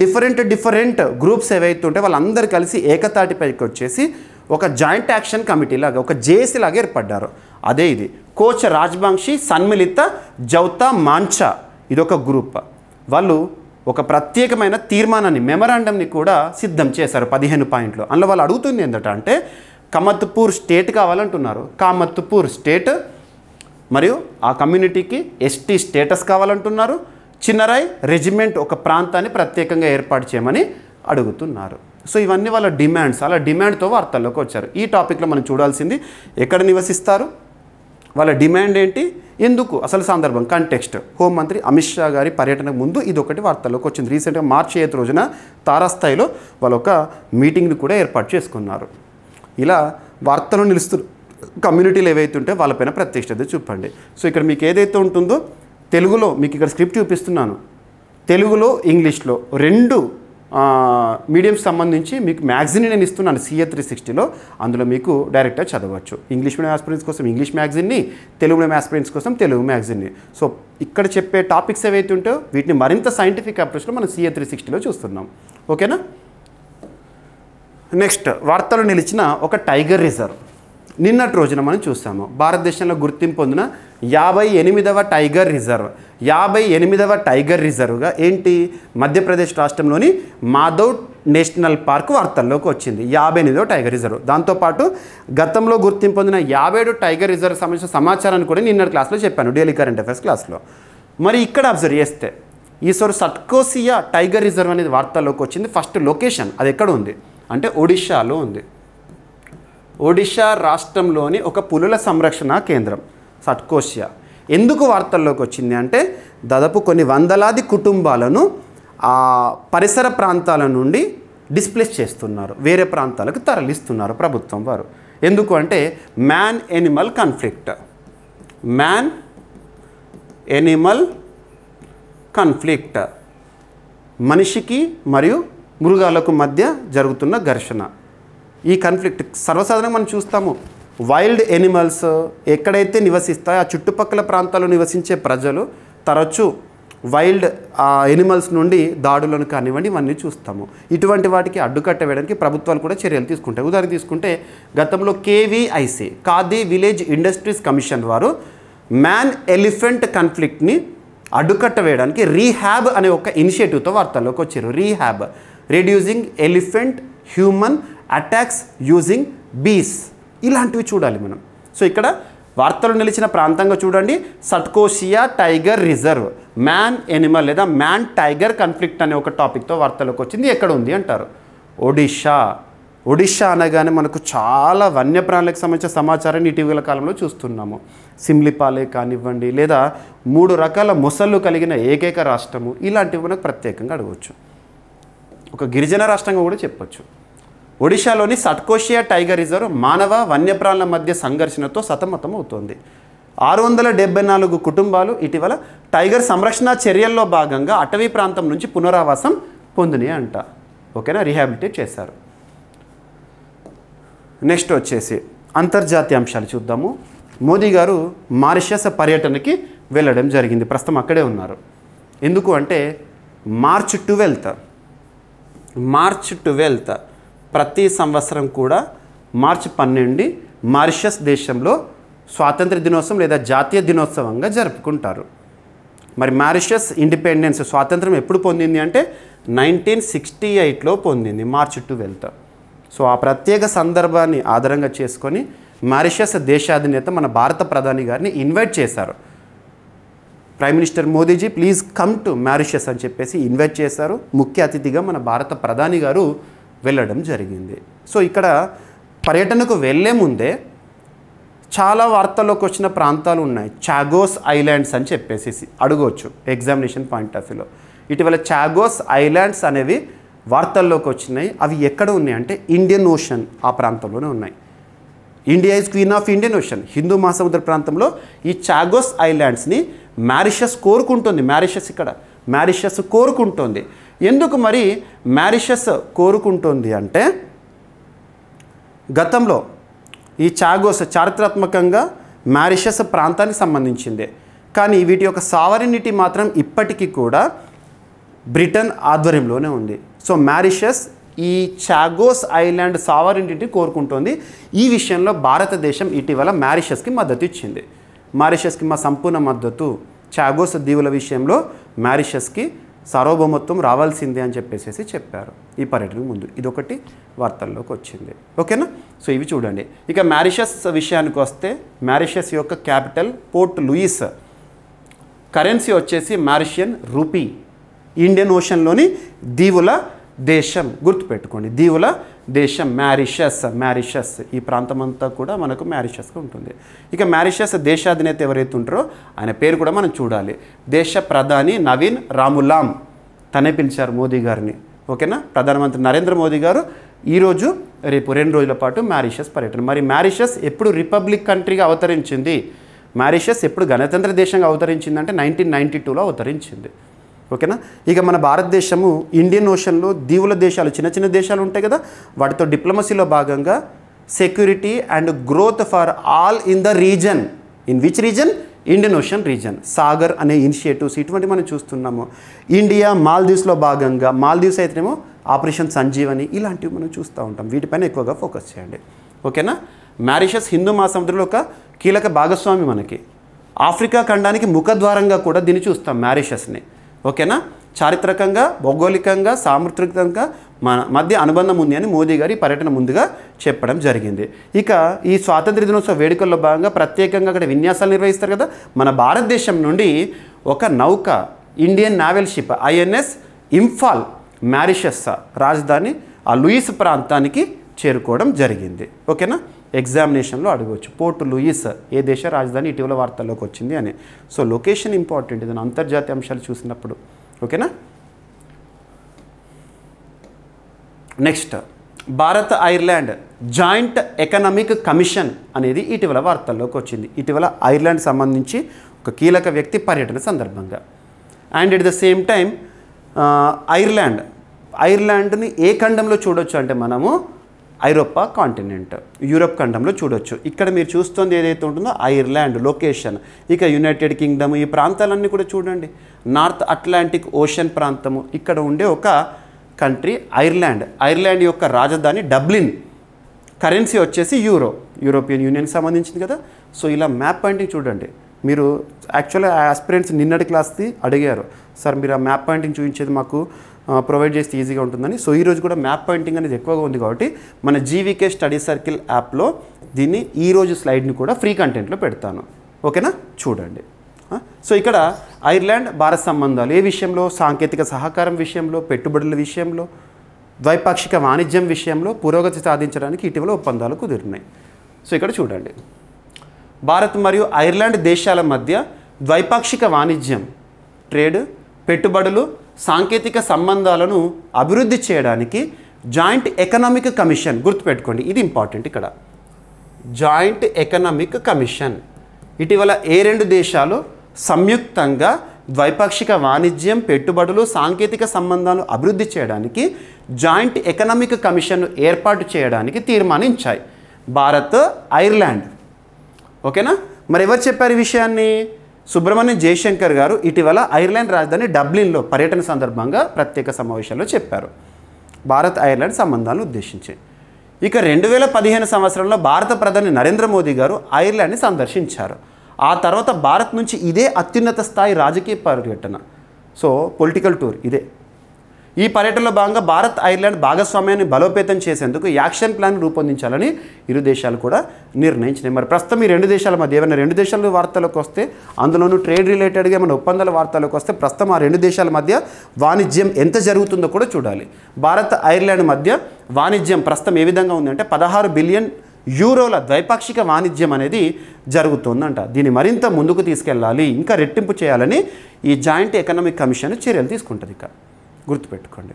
డిఫరెంట్ గ్రూప్స్ ఏవైతే ఉంటే వాళ్ళందరూ కలిసి ఏకతాటిపైకి వచ్చేసి ఒక జాయింట్ యాక్షన్ కమిటీ లాగా, ఒక జేఏసీ లాగా ఏర్పడ్డారు. అదే ఇది కోచ్ రాజ్బాంక్షి సన్మిళిత జౌతా మాంచా, ఇదొక గ్రూప్. వాళ్ళు ఒక ప్రత్యేకమైన తీర్మానాన్ని, మెమరాండంని కూడా సిద్ధం చేశారు 15 పాయింట్లు. అందులో వాళ్ళు అడుగుతుంది ఏంటంటే కమత్పూర్ స్టేట్ కావాలంటున్నారు. కామత్పూర్ స్టేట్ మరియు ఆ కమ్యూనిటీకి ఎస్టీ స్టేటస్ కావాలంటున్నారు. చిన్నరాయ్ రెజిమెంట్ ఒక ప్రాంతాన్ని ప్రత్యేకంగా ఏర్పాటు చేయమని అడుగుతున్నారు. సో ఇవన్నీ వాళ్ళ డిమాండ్స్. అలా డిమాండ్తో వార్తల్లోకి వచ్చారు. ఈ టాపిక్లో మనం చూడాల్సింది ఎక్కడ నివసిస్తారు, వాళ్ళ డిమాండ్ ఏంటి, ఎందుకు, అసలు సందర్భం, కంటెక్స్ట్. హోంమంత్రి అమిత్ షా గారి పర్యటనకు ముందు ఇదొకటి వార్తల్లోకి వచ్చింది. రీసెంట్గా మార్చి 8 రోజున తారాస్థాయిలో వాళ్ళు ఒక మీటింగ్ని కూడా ఏర్పాటు చేసుకున్నారు. ఇలా వార్తలు నిలుస్తూ కమ్యూనిటీలు ఏవైతే ఉంటే వాళ్ళపైన ప్రత్యక్షత చూపండి. సో ఇక్కడ మీకు ఏదైతే ఉంటుందో తెలుగులో మీకు ఇక్కడ స్క్రిప్ట్ చూపిస్తున్నాను. తెలుగులో ఇంగ్లీష్లో 2 మీడియంకి సంబంధించి మీకు మ్యాగజిన్ నేను ఇస్తున్నాను CA 360లో. అందులో మీకు డైరెక్ట్గా చదవచ్చు. ఇంగ్లీష్ మీడియం ఆస్పిరెంట్స్ కోసం ఇంగ్లీష్ మ్యాగజిన్ని, తెలుగు మీడియం ఆస్పిరెంట్స్ కోసం తెలుగు మ్యాగజిన్ని. సో ఇక్కడ చెప్పే టాపిక్స్ ఏవైతే ఉంటాయో వీటిని మరింత సైంటిఫిక్ అప్రోచ్లో మనం CA 360లో చూస్తున్నాం. ఓకేనా. నెక్స్ట్ వార్తలు నిలిచిన ఒక టైగర్ రిజర్వ్ నిన్నటి రోజున మనం చూసాము. భారతదేశంలో గుర్తింపు పొందిన 58వ టైగర్ రిజర్వ్. 58వ టైగర్ రిజర్వ్గా ఏంటి, మధ్యప్రదేశ్ రాష్ట్రంలోని మాధవ్ నేషనల్ పార్క్ వార్తల్లోకి వచ్చింది. 58వ టైగర్ రిజర్వ్. దాంతోపాటు గతంలో గుర్తింపు పొందిన 57 టైగర్ రిజర్వ్ సంబంధించిన సమాచారాన్ని కూడా నిన్నటి క్లాస్లో చెప్పాను, డైలీ కరెంట్ అఫైర్స్ క్లాస్లో. మరి ఇక్కడ అబ్జర్వ్ చేస్తే ఈసారి సట్కోసియా టైగర్ రిజర్వ్ అనేది వార్తల్లోకి వచ్చింది. ఫస్ట్ లొకేషన్ అది ఎక్కడ ఉంది అంటే ఒడిషాలో ఉంది. ఒడిషా రాష్ట్రంలోని ఒక పులుల సంరక్షణ కేంద్రం సట్కోసియా. ఎందుకు వార్తల్లోకి వచ్చింది అంటే దాదాపు కొన్ని వందలాది కుటుంబాలను ఆ పరిసర ప్రాంతాల నుండి డిస్ప్లేస్ చేస్తున్నారు, వేరే ప్రాంతాలకు తరలిస్తున్నారు ప్రభుత్వం వారు. ఎందుకు అంటే man Animal conflict. Man Animal conflict, మనిషికి మరియు మృగాలకు మధ్య జరుగుతున్న ఘర్షణ. ఈ కాన్ఫ్లిక్ట్ సర్వసాధారణంగా మనం చూస్తాము. వైల్డ్ ఎనిమల్స్ ఎక్కడైతే నివసిస్తాయో ఆ చుట్టుపక్కల ప్రాంతాల్లో నివసించే ప్రజలు తరచూ వైల్డ్ ఎనిమల్స్ నుండి దాడులను కానివ్వండి ఇవన్నీ చూస్తాము. ఇటువంటి వాటికి అడ్డుకట్ట వేయడానికి ప్రభుత్వాలు కూడా చర్యలు తీసుకుంటాయి. ఉదాహరణ తీసుకుంటే గతంలో KVIC khadi village industries commission వారు మ్యాన్ ఎలిఫెంట్ కాన్ఫ్లిక్ట్ని అడ్డుకట్ట వేయడానికి రీహ్యాబ్ అనే ఒక ఇనిషియేటివ్తో వార్తల్లోకి వచ్చారు. Rehab, reducing elephant human attacks using బీస్, ఇలాంటివి చూడాలి మనం. సో ఇక్కడ వార్తలు నిలిచిన ప్రాంతంగా చూడండి, సట్కోసియా టైగర్ రిజర్వ్, మ్యాన్ ఎనిమల్ లేదా మ్యాన్ టైగర్ కాన్ఫ్లిక్ట్ అనే ఒక టాపిక్తో వార్తలోకి వచ్చింది. ఎక్కడ ఉంది అంటారు ఒడిషా. ఒడిషా అనగానే మనకు చాలా వన్యప్రాణులకు సంబంధించిన సమాచారాన్ని ఇటీవల కాలంలో చూస్తున్నాము. సిమ్లిపాలే కానివ్వండి లేదా 3 రకాల మొసళ్ళు కలిగిన ఏకైక రాష్ట్రము, ఇలాంటివి మనకు ప్రత్యేకంగా అడగవచ్చు. ఒక గిరిజన రాష్ట్రంగా కూడా చెప్పొచ్చు. ఒడిషాలోని సట్కోసియా టైగర్ రిజర్వ్ మానవ వన్యప్రాణుల మధ్య సంఘర్షణతో సతమతం అవుతోంది. 674 కుటుంబాలు ఇటీవల టైగర్ సంరక్షణ చర్యల్లో భాగంగా అటవీ ప్రాంతం నుంచి పునరావాసం పొందినాయి అంట. ఓకేనా, రీహాబిలిటేట్ చేశారు. నెక్స్ట్ వచ్చేసి అంతర్జాతీయ అంశాలు చూద్దాము. మోదీ గారు మారిషస్ పర్యటనకి వెళ్ళడం జరిగింది. ప్రస్తుతం అక్కడే ఉన్నారు. ఎందుకు అంటే మార్చ్ 12 ప్రతి సంవత్సరం కూడా మార్చి 12 మారిషస్ దేశంలో స్వాతంత్ర దినోత్సవం లేదా జాతీయ దినోత్సవంగా జరుపుకుంటారు. మరి మారిషస్ ఇండిపెండెన్స్ స్వాతంత్రం ఎప్పుడు పొందింది అంటే 1968లో పొందింది, మార్చి 12. సో ఆ ప్రత్యేక సందర్భాన్ని ఆధారంగా చేసుకొని మారిషస్ దేశాధినేత మన భారత ప్రధాని గారిని ఇన్వైట్ చేశారు. Prime minister Modiji please come to Mauritius అని చెప్పేసి ఇన్వైట్ చేశారు. ముఖ్య అతిథిగా మన భారత ప్రధాని గారు వెళ్ళడం జరిగింది. సో ఇక్కడ పర్యటనకు వెళ్ళే ముందే చాలా వార్తల్లోకి వచ్చిన ప్రాంతాలు ఉన్నాయి. చాగోస్ ఐలాండ్స్ అని చెప్పేసి అడగవచ్చు ఎగ్జామినేషన్ పాయింట్ ఆఫ్ వ్యూలో. ఇటీవల చాగోస్ ఐలాండ్స్ అనేవి వార్తల్లోకి వచ్చినాయి. అవి ఎక్కడ ఉన్నాయి అంటే ఇండియన్ ఓషన్ ఆ ప్రాంతంలోనే ఉన్నాయి. India is queen of Indian ocean, Hindu మహాసముద్ర ప్రాంతంలో ఈ చాగోస్ ఐలాండ్స్ని మారిషస్ కోరుకుంటుంది. మారిషస్ కోరుకుంటుంది. ఎందుకు మరి మారిషస్ కోరుకుంటుంది అంటే గతంలో ఈ చాగోస్ చారిత్రాత్మకంగా మారిషస్ ప్రాంతానికి సంబంధించిందే, కానీ వీటి యొక్క సావరినిటీ మాత్రం ఇప్పటికీ కూడా బ్రిటన్ ఆధ్వర్యంలోనే ఉంది. సో మారిషస్ ఈ చాగోస్ ఐలాండ్ సావరినిటీ కోరుకుంటోంది. ఈ విషయంలో భారతదేశం ఇటీవల మారిషస్కి మద్దతు ఇచ్చింది. మారిషస్కి మా సంపూర్ణ మద్దతు, చాగోస్ దీవుల విషయంలో మారిషస్కి సార్వభౌమత్వం రావాల్సిందే అని చెప్పేసి చెప్పారు ఈ పర్యటన ముందు. ఇదొకటి వార్తల్లోకి వచ్చింది. ఓకేనా? సో ఇవి చూడండి. ఇక మారిషస్ విషయానికి వస్తే మారిషస్ యొక్క క్యాపిటల్ పోర్ట్ లూయిస్, కరెన్సీ వచ్చేసి మారిషియన్ రూపీ. ఇండియన్ ఓషన్లోని దీవుల దేశం, గుర్తుపెట్టుకోండి, దీవుల దేశం మారిషస్. ఈ ప్రాంతం అంతా కూడా మనకు మారిషస్గా ఉంటుంది. ఇక మారిషస్ దేశాధినేత ఎవరైతే ఉంటారో ఆయన పేరు కూడా మనం చూడాలి. దేశ ప్రధాని నవీన్ రాములామ్, తనే పిలిచారు మోదీ గారిని. ఓకేనా? ప్రధానమంత్రి నరేంద్ర మోదీ గారు ఈరోజు రేపు 2 రోజుల పాటు మారిషస్ పర్యటన. మరి మారిషస్ ఎప్పుడు రిపబ్లిక్ కంట్రీగా అవతరించింది, మారిషస్ ఎప్పుడు గణతంత్ర దేశంగా అవతరించింది అంటే 1992లో అవతరించింది. ఓకేనా? ఇక మన భారతదేశము ఇండియన్ ఓషన్లో దీవుల దేశాలు, చిన్న దేశాలు ఉంటాయి కదా, వాటితో డిప్లొమసీలో భాగంగా security and growth for all in the reason. In which reason? Indian ocean reason. Sagar అనే ఇనిషియేటివ్స్ ఇటువంటి మనం చూస్తున్నాము. ఇండియా మాల్దీవ్స్లో భాగంగా, మాల్దీవ్స్ అయితేనేమో ఆపరేషన్ సంజీవని, ఇలాంటివి మనం చూస్తూ ఉంటాం. వీటిపైన ఎక్కువగా ఫోకస్ చేయండి. ఓకేనా? మారిషస్ హిందూ మహాసముద్రంలో ఒక కీలక భాగస్వామి మనకి. ఆఫ్రికా ఖండానికి ముఖద్వారంగా కూడా దీన్ని చూస్తాం మారిషస్ని. ఓకేనా? చారిత్రకంగా, భౌగోళికంగా, సాంస్కృతికంగా మన మధ్య అనుబంధం ఉంది అని మోదీ గారి పర్యటన ముందుగా చెప్పడం జరిగింది. ఇక ఈ స్వాతంత్ర దినోత్సవ వేడుకల్లో భాగంగా ప్రత్యేకంగా అక్కడ విన్యాసాలు నిర్వహిస్తారు కదా. మన భారతదేశం నుండి ఒక నౌక, Indian naval ship INS Imphal Mauritius రాజధాని ఆ లూయిస్ ప్రాంతానికి చేరుకోవడం జరిగింది. ఓకేనా? ఎగ్జామినేషన్లో అడగవచ్చు పోర్ట్ లూయిస్ ఏ దేశ రాజధాని, ఇటీవల వార్తల్లోకి వచ్చింది అని. సో లొకేషన్ ఇంపార్టెంట్ ఇది అంతర్జాతీయ అంశాలు చూసినప్పుడు. ఓకేనా? Next, Bharat Ireland joint economic commission అనేది ఇటీవల వార్తల్లోకి వచ్చింది. ఇటీవల ఐర్లాండ్ సంబంధించి ఒక కీలక వ్యక్తి పర్యటన సందర్భంగా. And at the same time ఐర్లాండ్ని ఏ ఖండంలో చూడొచ్చు అంటే మనము ఐరోపా కాంటినెంట్, యూరోప్ ఖండంలో చూడొచ్చు. ఇక్కడ మీరు చూస్తుంది ఏదైతే ఉంటుందో ఐర్లాండ్ లొకేషన్. ఇక యునైటెడ్ కింగ్డమ్, ఈ ప్రాంతాలన్నీ కూడా చూడండి. నార్త్ అట్లాంటిక్ ఓషన్ ప్రాంతము, ఇక్కడ ఉండే ఒక కంట్రీ ఐర్లాండ్ యొక్క రాజధాని డబ్లిన్. కరెన్సీ వచ్చేసి యూరోపియన్ యూనియన్కి సంబంధించింది కదా. సో ఇలా మ్యాప్ పాయింటింగ్ చూడండి. మీరు యాక్చువల్గా ఆస్పిరెంట్స్ నిన్నటి క్లాస్ది అడిగారు, సార్ మీరు ఆ మ్యాప్ పాయింటింగ్ చూపించేది మాకు ప్రొవైడ్ చేస్తే ఈజీగా ఉంటుందని. సో ఈరోజు కూడా మ్యాప్ పాయింటింగ్ అనేది ఎక్కువగా ఉంది కాబట్టి మన జీవీకే స్టడీ సర్కిల్ యాప్లో దీన్ని ఈరోజు స్లైడ్ని కూడా ఫ్రీ కంటెంట్లో పెడతాను. ఓకేనా? చూడండి. సో ఇక్కడ ఐర్లాండ్ భారత్ సంబంధాలు ఏ విషయంలో? సాంకేతిక సహకారం విషయంలో, పెట్టుబడుల విషయంలో, ద్వైపాక్షిక వాణిజ్యం విషయంలో పురోగతి సాధించడానికి ఇటీవల ఒప్పందాలు కుదిరినాయి. సో ఇక్కడ చూడండి, భారత్ మరియు ఐర్లాండ్ దేశాల మధ్య ద్వైపాక్షిక వాణిజ్యం, ట్రేడ్, పెట్టుబడులు, సాంకేతిక సంబంధాలను అభివృద్ధి చేయడానికి జాయింట్ ఎకనామిక్ కమిషన్, గుర్తుపెట్టుకోండి ఇది ఇంపార్టెంట్. ఇక్కడ జాయింట్ ఎకనామిక్ కమిషన్ ఇటీవల ఏ 2 దేశాలు సంయుక్తంగా ద్వైపాక్షిక వాణిజ్యం, పెట్టుబడులు, సాంకేతిక సంబంధాలు అభివృద్ధి చేయడానికి జాయింట్ ఎకనామిక్ కమిషన్ను ఏర్పాటు చేయడానికి తీర్మానించాయి, భారత్ ఐర్లాండ్. ఓకేనా? మరి ఎవరు చెప్పారు ఈ విషయాన్ని? సుబ్రహ్మణ్యం జయశంకర్ గారు ఇటీవల ఐర్లాండ్ రాజధాని డబ్లిన్లో పర్యటన సందర్భంగా ప్రత్యేక సమావేశాల్లో చెప్పారు, భారత్ ఐర్లాండ్ సంబంధాలను ఉద్దేశించి. ఇక 2015 సంవత్సరంలో భారత ప్రధాని నరేంద్ర మోదీ గారు ఐర్లాండ్ని సందర్శించారు. ఆ తర్వాత భారత్ నుంచి ఇదే అత్యున్నత స్థాయి రాజకీయ పర్యటన, సో పొలిటికల్ టూర్ ఇదే. ఈ పర్యటనలో భాగంగా భారత్ ఐర్లాండ్ భాగస్వామ్యాన్ని బలోపేతం చేసేందుకు యాక్షన్ ప్లాన్ రూపొందించాలని ఇరు దేశాలు కూడా నిర్ణయించినాయి. మరి ప్రస్తుతం ఈ రెండు దేశాల మధ్య ఏమైనా రెండు దేశాల వార్తలకు వస్తే, అందులోనూ ట్రేడ్ రిలేటెడ్గా ఏమైనా ఒప్పందాల వార్తలకు వస్తే ప్రస్తుతం ఆ రెండు దేశాల మధ్య వాణిజ్యం ఎంత జరుగుతుందో కూడా చూడాలి. భారత్ ఐర్లాండ్ మధ్య వాణిజ్యం ప్రస్తుతం ఏ విధంగా ఉందంటే 16 బిలియన్ యూరోల ద్వైపాక్షిక వాణిజ్యం అనేది జరుగుతుందంట. దీన్ని మరింత ముందుకు తీసుకెళ్ళాలి, ఇంకా రెట్టింపు చేయాలని ఈ జాయింట్ ఎకనామిక్ కమిషన్ చర్యలు తీసుకుంటుంది. ఇక గుర్తుపెట్టుకోండి.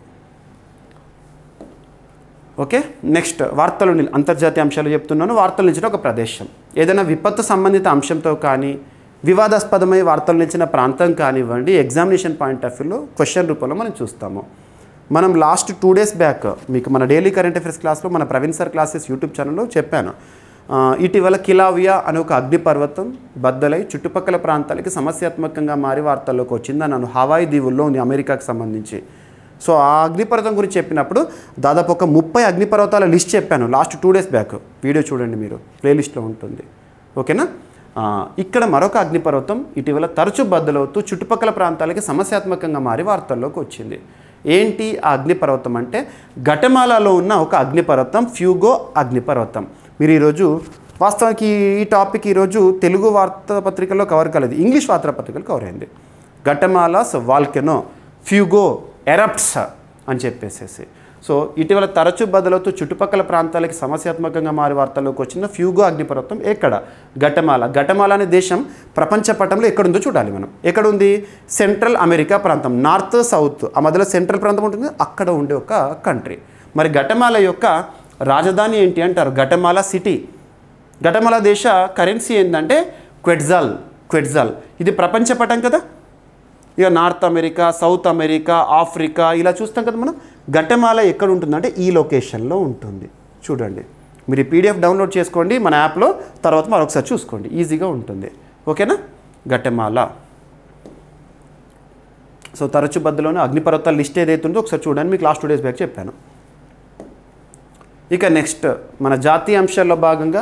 ఓకే, నెక్స్ట్ వార్తలు అంతర్జాతీయ అంశాలు చెప్తున్నాను. వార్తలు నిలిచిన ఒక ప్రదేశం, ఏదైనా విపత్తు సంబంధిత అంశంతో కానీ వివాదాస్పదమై వార్తలు నిలిచిన ప్రాంతం కానివ్వండి, ఎగ్జామినేషన్ పాయింట్ ఆఫ్ వ్యూలో క్వశ్చన్ రూపంలో మనం చూస్తాము. మనం లాస్ట్ 2 days బ్యాక్ మీకు మన డైలీ కరెంట్ అఫైర్స్ క్లాస్లో మన ప్రవీణ్ సార్ క్లాసెస్ యూట్యూబ్ ఛానల్లో చెప్పాను. ఇటీవల కిలావియా అనే ఒక అగ్నిపర్వతం బద్దలై చుట్టుపక్కల ప్రాంతాలకి సమస్యాత్మకంగా మారి వార్తల్లోకి వచ్చిందని నన్ను హవాయి దీవుల్లో ఉంది, అమెరికాకు సంబంధించి. సో ఆ అగ్నిపర్వతం గురించి చెప్పినప్పుడు దాదాపు ఒక 30 అగ్నిపర్వతాల లిస్ట్ చెప్పాను లాస్ట్ 2 days బ్యాక్. వీడియో చూడండి, మీరు ప్లేలిస్ట్లో ఉంటుంది. ఓకేనా. ఇక్కడ మరొక అగ్నిపర్వతం ఇటీవల తరచూ బద్దలవుతూ చుట్టుపక్కల ప్రాంతాలకి సమస్యాత్మకంగా మారి వార్తల్లోకి వచ్చింది. ఏంటి ఆ అగ్నిపర్వతం అంటే గటమాలాలో ఉన్న ఒక అగ్నిపర్వతం, ఫ్యూగో అగ్నిపర్వతం. మీరు ఈరోజు వాస్తవానికి ఈ టాపిక్ ఈరోజు తెలుగు వార్తాపత్రికల్లో కవర్ కాలేదు, ఇంగ్లీష్ వార్తాపత్రికలు కవర్ అయింది. గటమాలాస్ వాల్కెనో ఫ్యూగో ఎరప్ట్స్ అని చెప్పేసేసి. సో ఇటీవల తరచూ బదులవుతూ చుట్టుపక్కల ప్రాంతాలకి సమస్యాత్మకంగా మారి వార్తల్లోకి వచ్చిన ఫ్యూగో అగ్నిపర్వతం ఎక్కడ? గటమాలా. గటమాలా అనే దేశం ప్రపంచ పటంలో ఎక్కడుందో చూడాలి మనం. ఎక్కడుంది? సెంట్రల్ అమెరికా ప్రాంతం, నార్త్ సౌత్, ఆ మధ్యలో సెంట్రల్ ప్రాంతం ఉంటుంది, అక్కడ ఉండే ఒక కంట్రీ. మరి గటమాలా యొక్క రాజధాని ఏంటి అంటారు? గటమాలా సిటీ. గటమాలా దేశ కరెన్సీ ఏంటంటే క్వెట్జాల్. ఇది ప్రపంచ పటం కదా, ఇక north America, south America, Africa ఇలా చూస్తాం కదా మనం. గటమాలా ఎక్కడ ఉంటుందంటే ఈ లొకేషన్లో ఉంటుంది. చూడండి, మీరు ఈ పీడిఎఫ్ డౌన్లోడ్ చేసుకోండి మన యాప్లో, తర్వాత మరొకసారి చూసుకోండి, ఈజీగా ఉంటుంది. ఓకేనా. గటమాలా. సో తరచు బద్దలోనే అగ్నిపర్వతాల లిస్ట్ ఏదైతే ఉందో ఒకసారి చూడండి, మీకు లాస్ట్ 2 days బ్యాక్ చెప్పాను. ఇక నెక్స్ట్ మన జాతీయ అంశాల్లో భాగంగా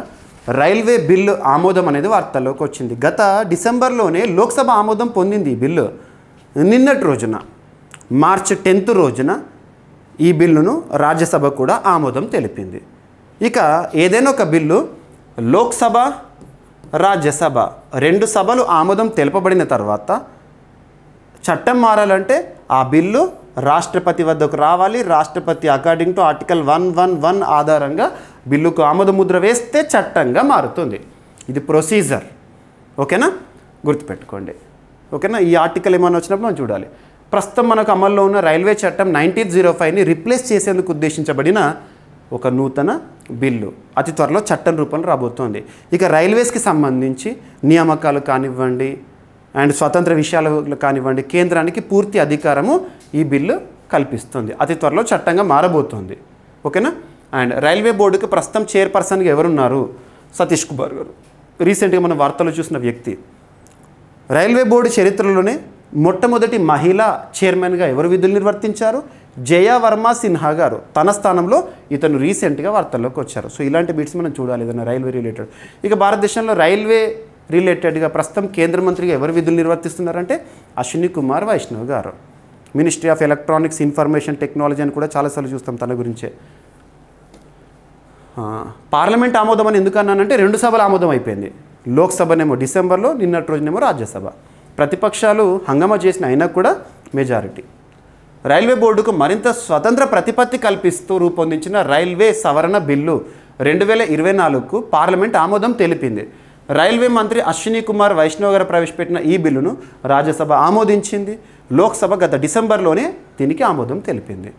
రైల్వే బిల్లు ఆమోదం అనేది వార్తల్లోకి వచ్చింది. గత డిసెంబర్లోనే లోక్సభ ఆమోదం పొందింది ఈ బిల్లు. నిన్నటి రోజున మార్చి 10th రోజున ఈ బిల్లును రాజ్యసభ కూడా ఆమోదం తెలిపింది. ఇక ఏదైనా ఒక బిల్లు లోక్సభ, రాజ్యసభ 2 సభలు ఆమోదం తెలపబడిన తర్వాత చట్టం మారాలంటే ఆ బిల్లు రాష్ట్రపతి వద్దకు రావాలి. రాష్ట్రపతి అకార్డింగ్ టు ఆర్టికల్ 111 ఆధారంగా బిల్లుకు ఆమోద ముద్ర వేస్తే చట్టంగా మారుతుంది. ఇది ప్రొసీజర్. ఓకేనా, గుర్తుపెట్టుకోండి. ఓకేనా. ఈ ఆర్టికల్ ఏమైనా వచ్చినప్పుడు మనం చూడాలి. ప్రస్తుతం మనకు అమల్లో ఉన్న రైల్వే చట్టం 1905ని రిప్లేస్ చేసేందుకు ఉద్దేశించబడిన ఒక నూతన బిల్లు అతి త్వరలో చట్టం రూపంలో రాబోతోంది. ఇక రైల్వేస్కి సంబంధించి నియామకాలు కానివ్వండి అండ్ స్వతంత్ర విషయాలు కానివ్వండి, కేంద్రానికి పూర్తి అధికారము ఈ బిల్లు కల్పిస్తుంది. అతి త్వరలో చట్టంగా మారబోతోంది. ఓకేనా. అండ్ రైల్వే బోర్డుకి ప్రస్తుతం చైర్పర్సన్గా ఎవరున్నారు? సతీష్ కుమార్ గారు. రీసెంట్గా మనం వార్తలు చూసిన వ్యక్తి. రైల్వే బోర్డు చరిత్రలోనే మొట్టమొదటి మహిళా చైర్మన్గా ఎవరు విధులు నిర్వర్తించారు? జయ వర్మ సిన్హా గారు. తన స్థానంలో ఇతను రీసెంట్గా వార్తల్లోకి వచ్చారు. సో ఇలాంటి బిట్స్ మనం చూడాలి ఏదైనా రైల్వే రిలేటెడ్. ఇక భారతదేశంలో రైల్వే రిలేటెడ్గా ప్రస్తుతం కేంద్ర మంత్రిగా ఎవరు విధులు నిర్వర్తిస్తున్నారంటే అశ్విని కుమార్ వైష్ణవ్ గారు. Ministry of electronics information technology అని కూడా చాలాసార్లు చూస్తాం తన గురించే. పార్లమెంట్ ఆమోదం అని ఎందుకు అన్నానంటే 2 సభలు ఆమోదం అయిపోయింది. లోక్సభనేమో డిసెంబర్లో, నిన్నటి రోజునేమో రాజ్యసభ. ప్రతిపక్షాలు హంగామా చేసిన అయినా కూడా మెజారిటీ. రైల్వే బోర్డుకు మరింత స్వతంత్ర ప్రతిపత్తి కల్పిస్తూ రూపొందించిన రైల్వే సవరణ బిల్లు 2024కు పార్లమెంట్ ఆమోదం తెలిపింది. రైల్వే మంత్రి అశ్విని కుమార్ వైష్ణవ్ గారు ప్రవేశపెట్టిన ఈ బిల్లును రాజ్యసభ ఆమోదించింది. లోక్సభ గత డిసెంబర్లోనే దీనికి ఆమోదం తెలిపింది.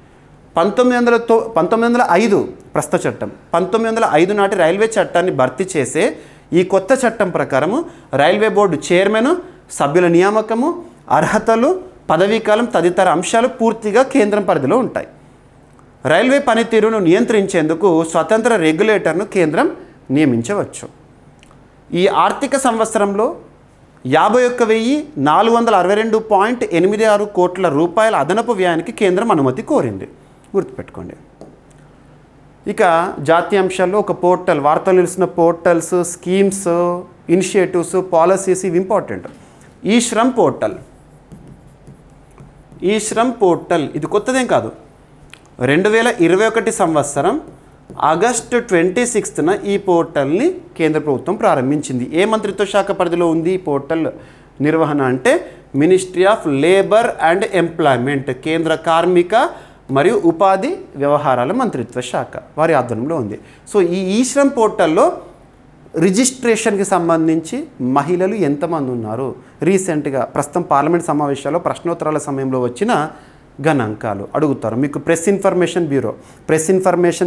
1905 ప్రస్తుత చట్టం 1905 నాటి రైల్వే చట్టాన్ని భర్తీ చేసే ఈ కొత్త చట్టం ప్రకారము రైల్వే బోర్డు చైర్మన్, సభ్యుల నియామకము, అర్హతలు, పదవీకాలం తదితర అంశాలు పూర్తిగా కేంద్రం పరిధిలో ఉంటాయి. రైల్వే పనితీరును నియంత్రించేందుకు స్వతంత్ర రెగ్యులేటర్ను కేంద్రం నియమించవచ్చు. ఈ ఆర్థిక సంవత్సరంలో 51,462.86 కోట్ల రూపాయల అదనపు వ్యయానికి కేంద్రం అనుమతి కోరింది. గుర్తుపెట్టుకోండి. ఇక జాతీయ అంశాల్లో ఒక పోర్టల్, వార్తలు నిలిచిన పోర్టల్స్, స్కీమ్స్, ఇనిషియేటివ్స్, పాలసీస్ ఇవి ఇంపార్టెంట్. ఈ శ్రమ్ పోర్టల్ ఇది కొత్తదేం కాదు. 2021 సంవత్సరం ఆగస్టు 26న ఈ పోర్టల్ని కేంద్ర ప్రభుత్వం ప్రారంభించింది. ఏ మంత్రిత్వ శాఖ పరిధిలో ఉంది ఈ పోర్టల్ నిర్వహణ అంటే ministry of labour and employment, కేంద్ర కార్మిక మరియు ఉపాధి వ్యవహారాల మంత్రిత్వ శాఖ వారి ఆధ్వర్యంలో ఉంది. సో ఈ శ్రమ్ పోర్టల్లో రిజిస్ట్రేషన్కి సంబంధించి మహిళలు ఎంతమంది ఉన్నారు, రీసెంట్గా ప్రస్తుతం పార్లమెంట్ సమావేశాల్లో ప్రశ్నోత్తరాల సమయంలో వచ్చిన గణాంకాలు అడుగుతారు. మీకు ప్రెస్ ఇన్ఫర్మేషన్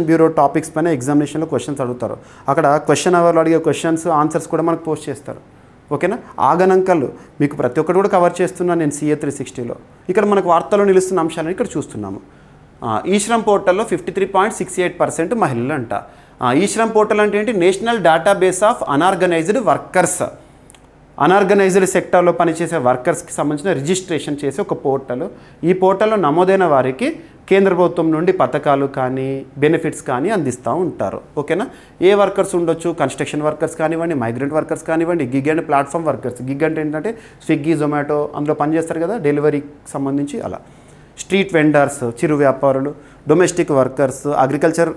బ్యూరో టాపిక్స్ పైన ఎగ్జామినేషన్లో క్వశ్చన్స్ అడుగుతారు. అక్కడ క్వశ్చన్ అవర్లో అడిగే క్వశ్చన్స్ ఆన్సర్స్ కూడా మనకు పోస్ట్ చేస్తారు. ఓకేనా? ఆ గణాంకాలు మీకు ప్రతి ఒక్కటి కూడా కవర్ చేస్తున్నాను నేను CA 360లో. ఇక్కడ మనకు వార్తల్లో నిలుస్తున్న అంశాలను ఇక్కడ చూస్తున్నాము. ఈ శ్రమ్ పోర్టల్లో 53.68% మహిళలు అంట. ఈ శ్రమ్ పోర్టల్ అంటే ఏంటి? National database of unorganised workers, unorganised సెక్టార్లో పనిచేసే వర్కర్స్కి సంబంధించిన రిజిస్ట్రేషన్ చేసే ఒక పోర్టల్. ఈ పోర్టల్లో నమోదైన వారికి కేంద్ర ప్రభుత్వం నుండి పథకాలు కానీ బెనిఫిట్స్ కానీ అందిస్తూ ఉంటారు. ఓకేనా? ఏ వర్కర్స్ ఉండొచ్చు? కన్స్ట్రక్షన్ వర్కర్స్ కానివ్వండి, మైగ్రెంట్ వర్కర్స్ కానివ్వండి, gig and platform workers. Gig అంటే ఏంటంటే స్విగ్గీ, జొమాటో అందులో పనిచేస్తారు కదా, డెలివరీకి సంబంధించి అలా. స్ట్రీట్ వెండర్స్, చిరు వ్యాపారులు, domestic workers, agriculture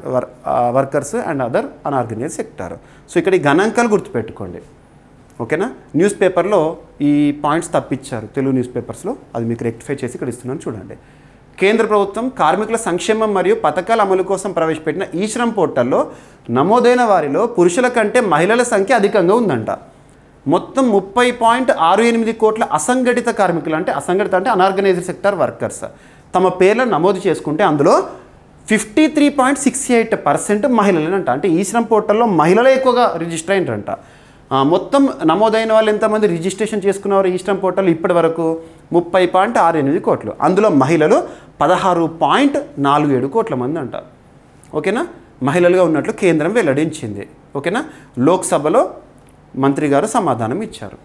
workers and other unorganised sector. So ఇక్కడ ఈ గణాంకాలు గుర్తుపెట్టుకోండి. ఓకేనా? న్యూస్ పేపర్లో ఈ పాయింట్స్ తప్పించారు, తెలుగు న్యూస్ పేపర్స్లో. అది మీకు రెక్టిఫై చేసి ఇక్కడ ఇస్తున్నాను చూడండి. కేంద్ర ప్రభుత్వం కార్మికుల సంక్షేమం మరియు పథకాల అమలు కోసం ప్రవేశపెట్టిన ఈ శ్రమ్ పోర్టల్లో నమోదైన వారిలో పురుషుల కంటే మహిళల సంఖ్య అధికంగా ఉందంట. మొత్తం 30.68 కోట్ల అసంఘటిత కార్మికులు, అంటే అసంఘటిత అంటే అన్ఆర్గనైజ్డ్ సెక్టార్ వర్కర్స్ తమ పేర్లను నమోదు చేసుకుంటే అందులో 53.68% మహిళలేనంట. అంటే ఈ శ్రమ్ పోర్టల్లో మహిళలే ఎక్కువగా రిజిస్టర్ అయినారంట. మొత్తం నమోదైన వాళ్ళు ఎంతమంది రిజిస్ట్రేషన్ చేసుకున్నవారు ఈ శ్రమ్ పోర్టల్ ఇప్పటి వరకు 30.68 కోట్లు. అందులో మహిళలు 16.47 కోట్ల మంది అంట. ఓకేనా? మహిళలుగా ఉన్నట్లు కేంద్రం వెల్లడించింది. ఓకేనా? లోక్సభలో మంత్రి గారు సమాధానం ఇచ్చారు.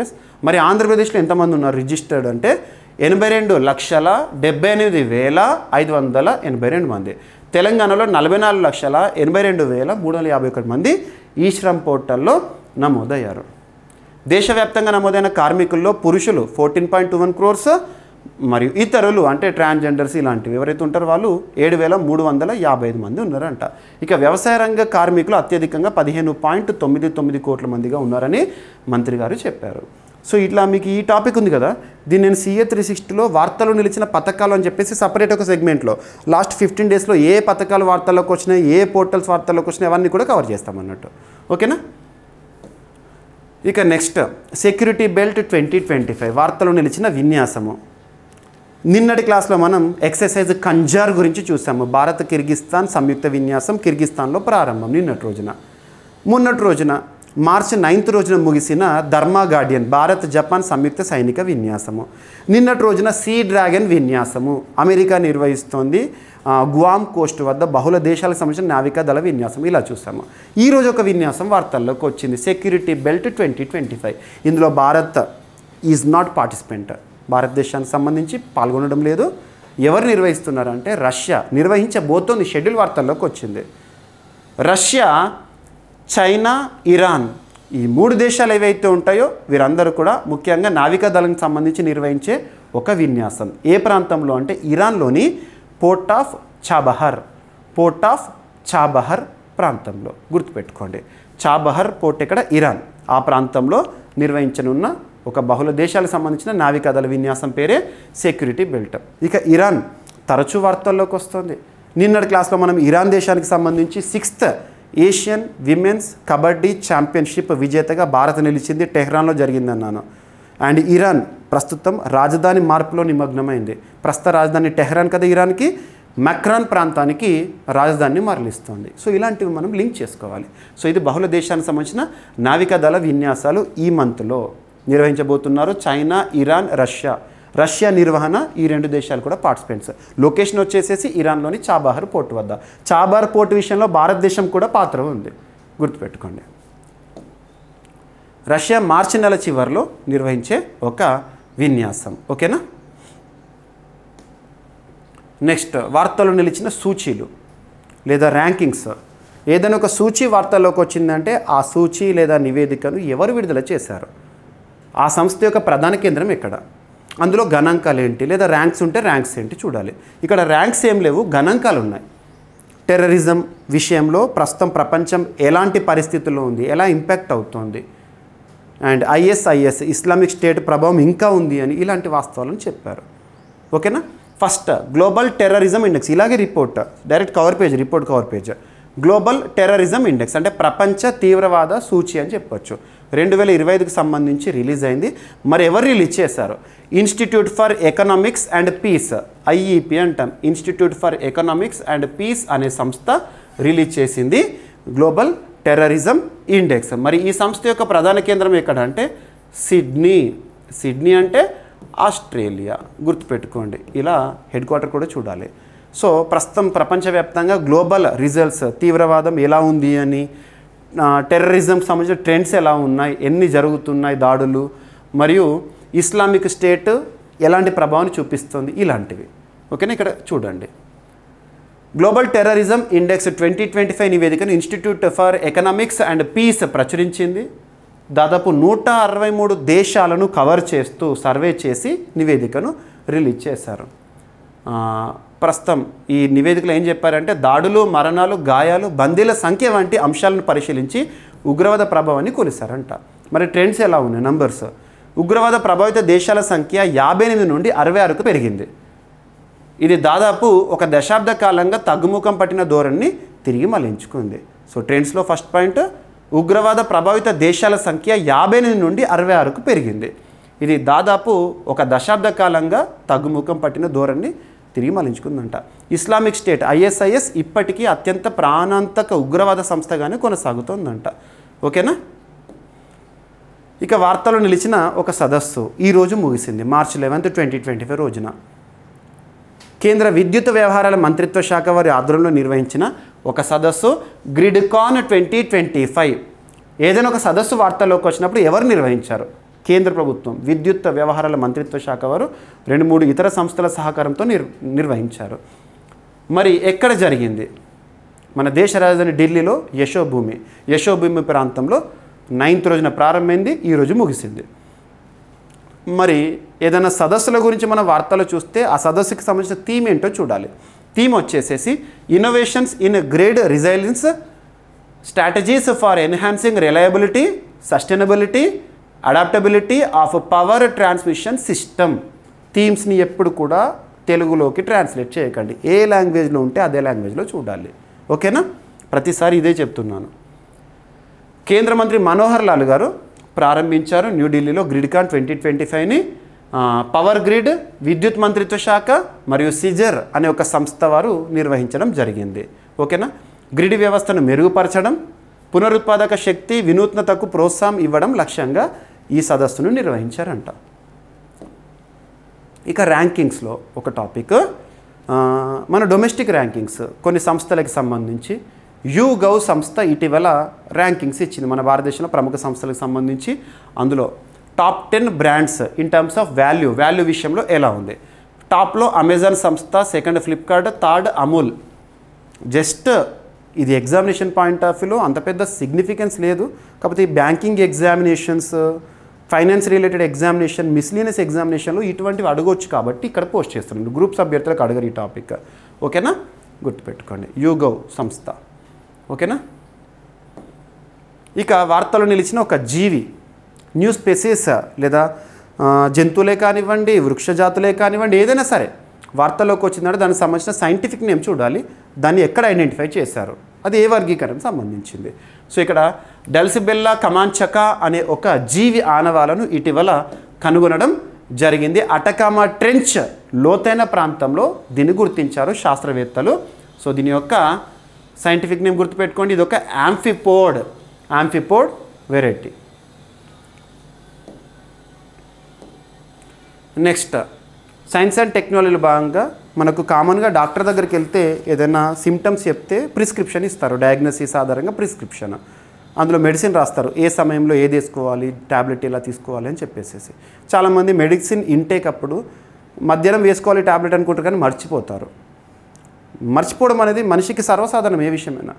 ఎస్. మరి ఆంధ్రప్రదేశ్లో ఎంతమంది ఉన్నారు రిజిస్టర్డ్ అంటే 82,78,582 మంది. తెలంగాణలో 44,82,351 మంది ఈ శ్రమ్ పోర్టల్లో నమోదయ్యారు. దేశవ్యాప్తంగా నమోదైన కార్మికుల్లో పురుషులు 14.21 crores మరియు ఇతరులు అంటే ట్రాన్స్జెండర్స్ ఇలాంటివి ఎవరైతే ఉంటారో వాళ్ళు 7,355 మంది ఉన్నారంట. ఇక వ్యవసాయ రంగ కార్మికులు అత్యధికంగా 15.99 కోట్ల మందిగా ఉన్నారని మంత్రి గారు చెప్పారు. సో ఇట్లా మీకు ఈ టాపిక్ ఉంది కదా, దీన్ని నేను CA 360లో వార్తలు నిలిచిన పథకాలు అని చెప్పేసి సపరేట్ ఒక సెగ్మెంట్లో లాస్ట్ 15 డేస్లో ఏ పథకాలు వార్తల్లోకి వచ్చినాయి, ఏ పోర్టల్స్ వార్తల్లోకి వచ్చినాయి అవన్నీ కూడా కవర్ చేస్తామన్నట్టు. ఓకేనా? ఇక నెక్స్ట్ సెక్యూరిటీ బెల్ట్ 2025 వార్తలు నిలిచిన విన్యాసము. నిన్నటి క్లాస్లో మనం ఎక్సర్సైజ్ కంజార్ గురించి చూసాము. భారత్ కిర్గిస్తాన్ సంయుక్త విన్యాసం కిర్గిస్తాన్లో ప్రారంభం నిన్నటి రోజున. మొన్నటి రోజున మార్చి 9th రోజున ముగిసిన ధర్మా గార్డియన్ భారత్ జపాన్ సంయుక్త సైనిక విన్యాసము. నిన్నటి రోజున సీ డ్రాగన్ విన్యాసము అమెరికా నిర్వహిస్తోంది. గువామ్ కోస్ట్ వద్ద బహుళ దేశాలకు సంబంధించిన నావికా దళ విన్యాసం ఇలా చూసాము. ఈరోజు ఒక విన్యాసం వార్తల్లోకి వచ్చింది, సెక్యూరిటీ బెల్ట్ 2025. ఇందులో భారత్ ఈజ్ నాట్ పార్టిసిపెంట్, భారతదేశానికి సంబంధించి పాల్గొనడం లేదు. ఎవరు నిర్వహిస్తున్నారంటే రష్యా నిర్వహించబోతోంది. షెడ్యూల్ వార్తల్లోకి వచ్చింది. రష్యా, చైనా, ఇరాన్ ఈ 3 దేశాలు ఏవైతే ఉంటాయో వీరందరూ కూడా ముఖ్యంగా నావికా దళానికి సంబంధించి నిర్వహించే ఒక విన్యాసం. ఏ ప్రాంతంలో అంటే ఇరాన్లోని పోర్ట్ ఆఫ్ చాబహర్ ప్రాంతంలో. గుర్తుపెట్టుకోండి, చాబహర్ పోర్ట్ ఎక్కడ? ఇరాన్. ఆ ప్రాంతంలో నిర్వహించనున్న ఒక బహుళ దేశాలకు సంబంధించిన నావికా దళ విన్యాసం పేరే సెక్యూరిటీ బెల్ట్. ఇక ఇరాన్ తరచూ వార్తల్లోకి వస్తుంది. నిన్నటి క్లాస్లో మనం ఇరాన్ దేశానికి సంబంధించి 6th Asian women's kabaddi championship విజేతగా భారత్ నిలిచింది. టెహ్రాన్లో జరిగిందన్నాను. అండ్ ఇరాన్ ప్రస్తుతం రాజధాని మార్పులో నిమగ్నమైంది. ప్రస్తుత రాజధాని టెహ్రాన్ కదా ఇరాన్కి, మక్రాన్ ప్రాంతానికి రాజధానిని మరలిస్తోంది. సో ఇలాంటివి మనం లింక్ చేసుకోవాలి. సో ఇది బహుళ దేశానికి సంబంధించిన నావికా దళ విన్యాసాలు ఈ మంత్లో నిర్వహించబోతున్నారు. చైనా, ఇరాన్, రష్యా నిర్వహణ ఈ 2 దేశాలు కూడా పార్టిసిపెంట్స్. లొకేషన్ వచ్చేసేసి ఇరాన్లోని చాబహర్ పోర్ట్ వద్ద. చాబహర్ పోర్ట్ విషయంలో భారతదేశం కూడా పాత్ర ఉంది, గుర్తుపెట్టుకోండి. రష్యా మార్చి నెల చివరిలో నిర్వహించే ఒక విన్యాసం. ఓకేనా. నెక్స్ట్, వార్తల్లో నిలిచిన సూచీలు లేదా ర్యాంకింగ్స్. ఏదైనా ఒక సూచీ వార్తల్లోకి వచ్చిందంటే ఆ సూచీ లేదా నివేదికను ఎవరు విడుదల చేశారు, ఆ సంస్థ యొక్క ప్రధాన కేంద్రం ఎక్కడ, అందులో గణాంకాలు ఏంటి, లేదా ర్యాంక్స్ ఉంటే ర్యాంక్స్ ఏంటి చూడాలి. ఇక్కడ ర్యాంక్స్ ఏం లేవు, గణాంకాలు ఉన్నాయి. టెర్రరిజం విషయంలో ప్రస్తుతం ప్రపంచం ఎలాంటి పరిస్థితుల్లో ఉంది, ఎలా ఇంపాక్ట్ అవుతుంది, అండ్ ఐఎస్ఐఎస్ ఇస్లామిక్ స్టేట్ ప్రభావం ఇంకా ఉంది అని ఇలాంటి వాస్తవాలను చెప్పారు. ఓకేనా. First, global terrorism index. ఇలాగే report direct cover page, report cover page. Global terrorism index అంటే ప్రపంచ తీవ్రవాద సూచి అని చెప్పొచ్చు. 2025కి సంబంధించి రిలీజ్ అయింది. మరి ఎవరు రిలీజ్ చేశారు? Institute for economics and peace, IEP అంటాం. Institute for economics and peace అనే సంస్థ రిలీజ్ చేసింది గ్లోబల్ టెర్రరిజం ఇండెక్స్. మరి ఈ సంస్థ యొక్క ప్రధాన కేంద్రం ఎక్కడ అంటే సిడ్నీ. సిడ్నీ అంటే ఆస్ట్రేలియా, గుర్తుపెట్టుకోండి. ఇలా హెడ్ క్వార్టర్ కూడా చూడాలి. సో ప్రస్తుతం ప్రపంచవ్యాప్తంగా గ్లోబల్ రిజల్ట్స్, తీవ్రవాదం ఎలా ఉంది అని, టెర్రరిజంకి సంబంధించిన ట్రెండ్స్ ఎలా ఉన్నాయి, ఎన్ని జరుగుతున్నాయి దాడులు, మరియు ఇస్లామిక్ స్టేట్ ఎలాంటి ప్రభావాన్ని చూపిస్తుంది, ఇలాంటివి. ఓకేనా. ఇక్కడ చూడండి, గ్లోబల్ టెర్రరిజం ఇండెక్స్ 2025 నివేదికను institute for economics and peace ప్రచురించింది. దాదాపు 163 దేశాలను కవర్ చేస్తూ సర్వే చేసి నివేదికను రిలీజ్ చేశారు. ప్రస్తుతం ఈ నివేదికలో ఏం చెప్పారంటే దాడులు, మరణాలు, గాయాలు, బందీల సంఖ్య వంటి అంశాలను పరిశీలించి ఉగ్రవాద ప్రభావాన్ని కొలిశారంట. మరి ట్రెండ్స్ ఎలా ఉన్నాయి, నంబర్స్. ఉగ్రవాద ప్రభావిత దేశాల సంఖ్య 58 నుండి 66కు పెరిగింది. ఇది దాదాపు ఒక దశాబ్ద కాలంగా తగ్గుముఖం పట్టిన ధోరణిని తిరిగి మళ్లించుకుంది. సో ట్రెండ్స్లో ఫస్ట్ పాయింట్, ఉగ్రవాద ప్రభావిత దేశాల సంఖ్య 58 నుండి 66కు పెరిగింది. ఇది దాదాపు ఒక దశాబ్ద కాలంగా తగ్గుముఖం పట్టిన ధోరణిని తిరిగి మళ్లించుకుందంట. ఇస్లామిక్ స్టేట్ ఐఎస్ఐఎస్ ఇప్పటికీ అత్యంత ప్రాణాంతక ఉగ్రవాద సంస్థగానే కొనసాగుతోందంట. ఓకేనా. ఇక వార్తలో నిలిచిన ఒక సదస్సు ఈరోజు ముగిసింది. మార్చి 11, 2025 రోజున కేంద్ర విద్యుత్ వ్యవహారాల మంత్రిత్వ శాఖ వారి ఆధ్వర్యంలో నిర్వహించిన ఒక సదస్సు గ్రిడ్కాన్ 2025. ఏదైనా ఒక సదస్సు వార్తల్లోకి వచ్చినప్పుడు ఎవరు నిర్వహించారు? కేంద్ర ప్రభుత్వం విద్యుత్ వ్యవహారాల మంత్రిత్వ శాఖ వారు 2-3 ఇతర సంస్థల సహకారంతో నిర్వహించారు. మరి ఎక్కడ జరిగింది? మన దేశ రాజధాని ఢిల్లీలో యశోభూమి ప్రాంతంలో 9th రోజున ప్రారంభమైంది, ఈరోజు ముగిసింది. మరి ఏదైనా సదస్సుల గురించి మన వార్తలు చూస్తే ఆ సదస్సుకి సంబంధించిన థీమ్ ఏంటో చూడాలి. థీమ్ వచ్చేసేసి innovations in grid resilience, strategies for enhancing reliability, sustainability, adaptability of power transmission system. థీమ్స్ని ఎప్పుడు కూడా తెలుగులోకి ట్రాన్స్లేట్ చేయకండి. ఏ లాంగ్వేజ్లో ఉంటే అదే లాంగ్వేజ్లో చూడాలి. ఓకేనా. ప్రతిసారి ఇదే చెప్తున్నాను. కేంద్ర మంత్రి మనోహర్ లాల్ గారు ప్రారంభించారు న్యూఢిల్లీలో గ్రిడ్కాన్ 2025ని. పవర్ గ్రిడ్, విద్యుత్ మంత్రిత్వ శాఖ మరియు సిజర్ అనే ఒక సంస్థ వారు నిర్వహించడం జరిగింది. ఓకేనా. గ్రిడ్ వ్యవస్థను మెరుగుపరచడం, పునరుత్పాదక శక్తి, వినూత్నతకు ప్రోత్సాహం ఇవ్వడం లక్ష్యంగా ఈ సదస్సును నిర్వహించారంట. ఇక ర్యాంకింగ్స్లో ఒక టాపిక్, మన డొమెస్టిక్ ర్యాంకింగ్స్ కొన్ని సంస్థలకు సంబంధించి YouGov సంస్థ ఇటీవల ర్యాంకింగ్స్ ఇచ్చింది మన భారతదేశంలో ప్రముఖ సంస్థలకు సంబంధించి. అందులో top 10 brands in terms of value విషయంలో ఎలా ఉంది. టాప్లో అమెజాన్ సంస్థ, second Flipkart, third Amul. Just ఇది ఎగ్జామినేషన్ పాయింట్ ఆఫ్ వ్యూలో అంత పెద్ద సిగ్నిఫికెన్స్ లేదు. కాకపోతే ఈ banking examinations, finance related examination, miscellaneous ఎగ్జామినేషన్లో ఇటువంటివి అడగవచ్చు కాబట్టి ఇక్కడ పోస్ట్ చేస్తున్నాను. గ్రూప్స్ అభ్యర్థులకు అడగరు ఈ టాపిక్. ఓకేనా. గుర్తుపెట్టుకోండి, YouGov సంస్థ. ఓకేనా. ఇక వార్తలో నిలిచిన ఒక జీవి, న్యూ స్పెసీస్ లేదా జంతువులే కానివ్వండి, వృక్షజాతులే కానివ్వండి, ఏదైనా సరే వార్తల్లోకి వచ్చిందంటే దానికి సంబంధించిన సైంటిఫిక్ నేమ్ చూడాలి. దాన్ని ఎక్కడ ఐడెంటిఫై చేశారు, అది ఏ వర్గీకరణకు సంబంధించింది. సో ఇక్కడ డెల్సిబెల్లా కమాంచకా అనే ఒక జీవి ఆనవాలను ఇటీవల కనుగొనడం జరిగింది. అటకామా ట్రెంచ్ లోతైన ప్రాంతంలో దీన్ని గుర్తించారు శాస్త్రవేత్తలు. సో దీని యొక్క సైంటిఫిక్ నేమ్ గుర్తుపెట్టుకోండి, ఇది ఒక యాంఫిపోడ్ వెరైటీ. నెక్స్ట్, సైన్స్ అండ్ టెక్నాలజీలో భాగంగా మనకు కామన్గా డాక్టర్ దగ్గరికి వెళ్తే ఏదైనా సిమ్టమ్స్ చెప్తే ప్రిస్క్రిప్షన్ ఇస్తారు, డయాగ్నోసిస్ ఆధారంగా ప్రిస్క్రిప్షన్. అందులో మెడిసిన్ రాస్తారు, ఏ సమయంలో ఏది వేసుకోవాలి, ట్యాబ్లెట్ ఎలా తీసుకోవాలి అని చెప్పేసి. చాలామంది మెడిసిన్ ఇంటేక్ అప్పుడు మధ్యాహ్నం వేసుకోవాలి ట్యాబ్లెట్ అనుకుంటారు కానీ మర్చిపోతారు. మర్చిపోవడం అనేది మనిషికి సర్వసాధారణం ఏ విషయమైనా.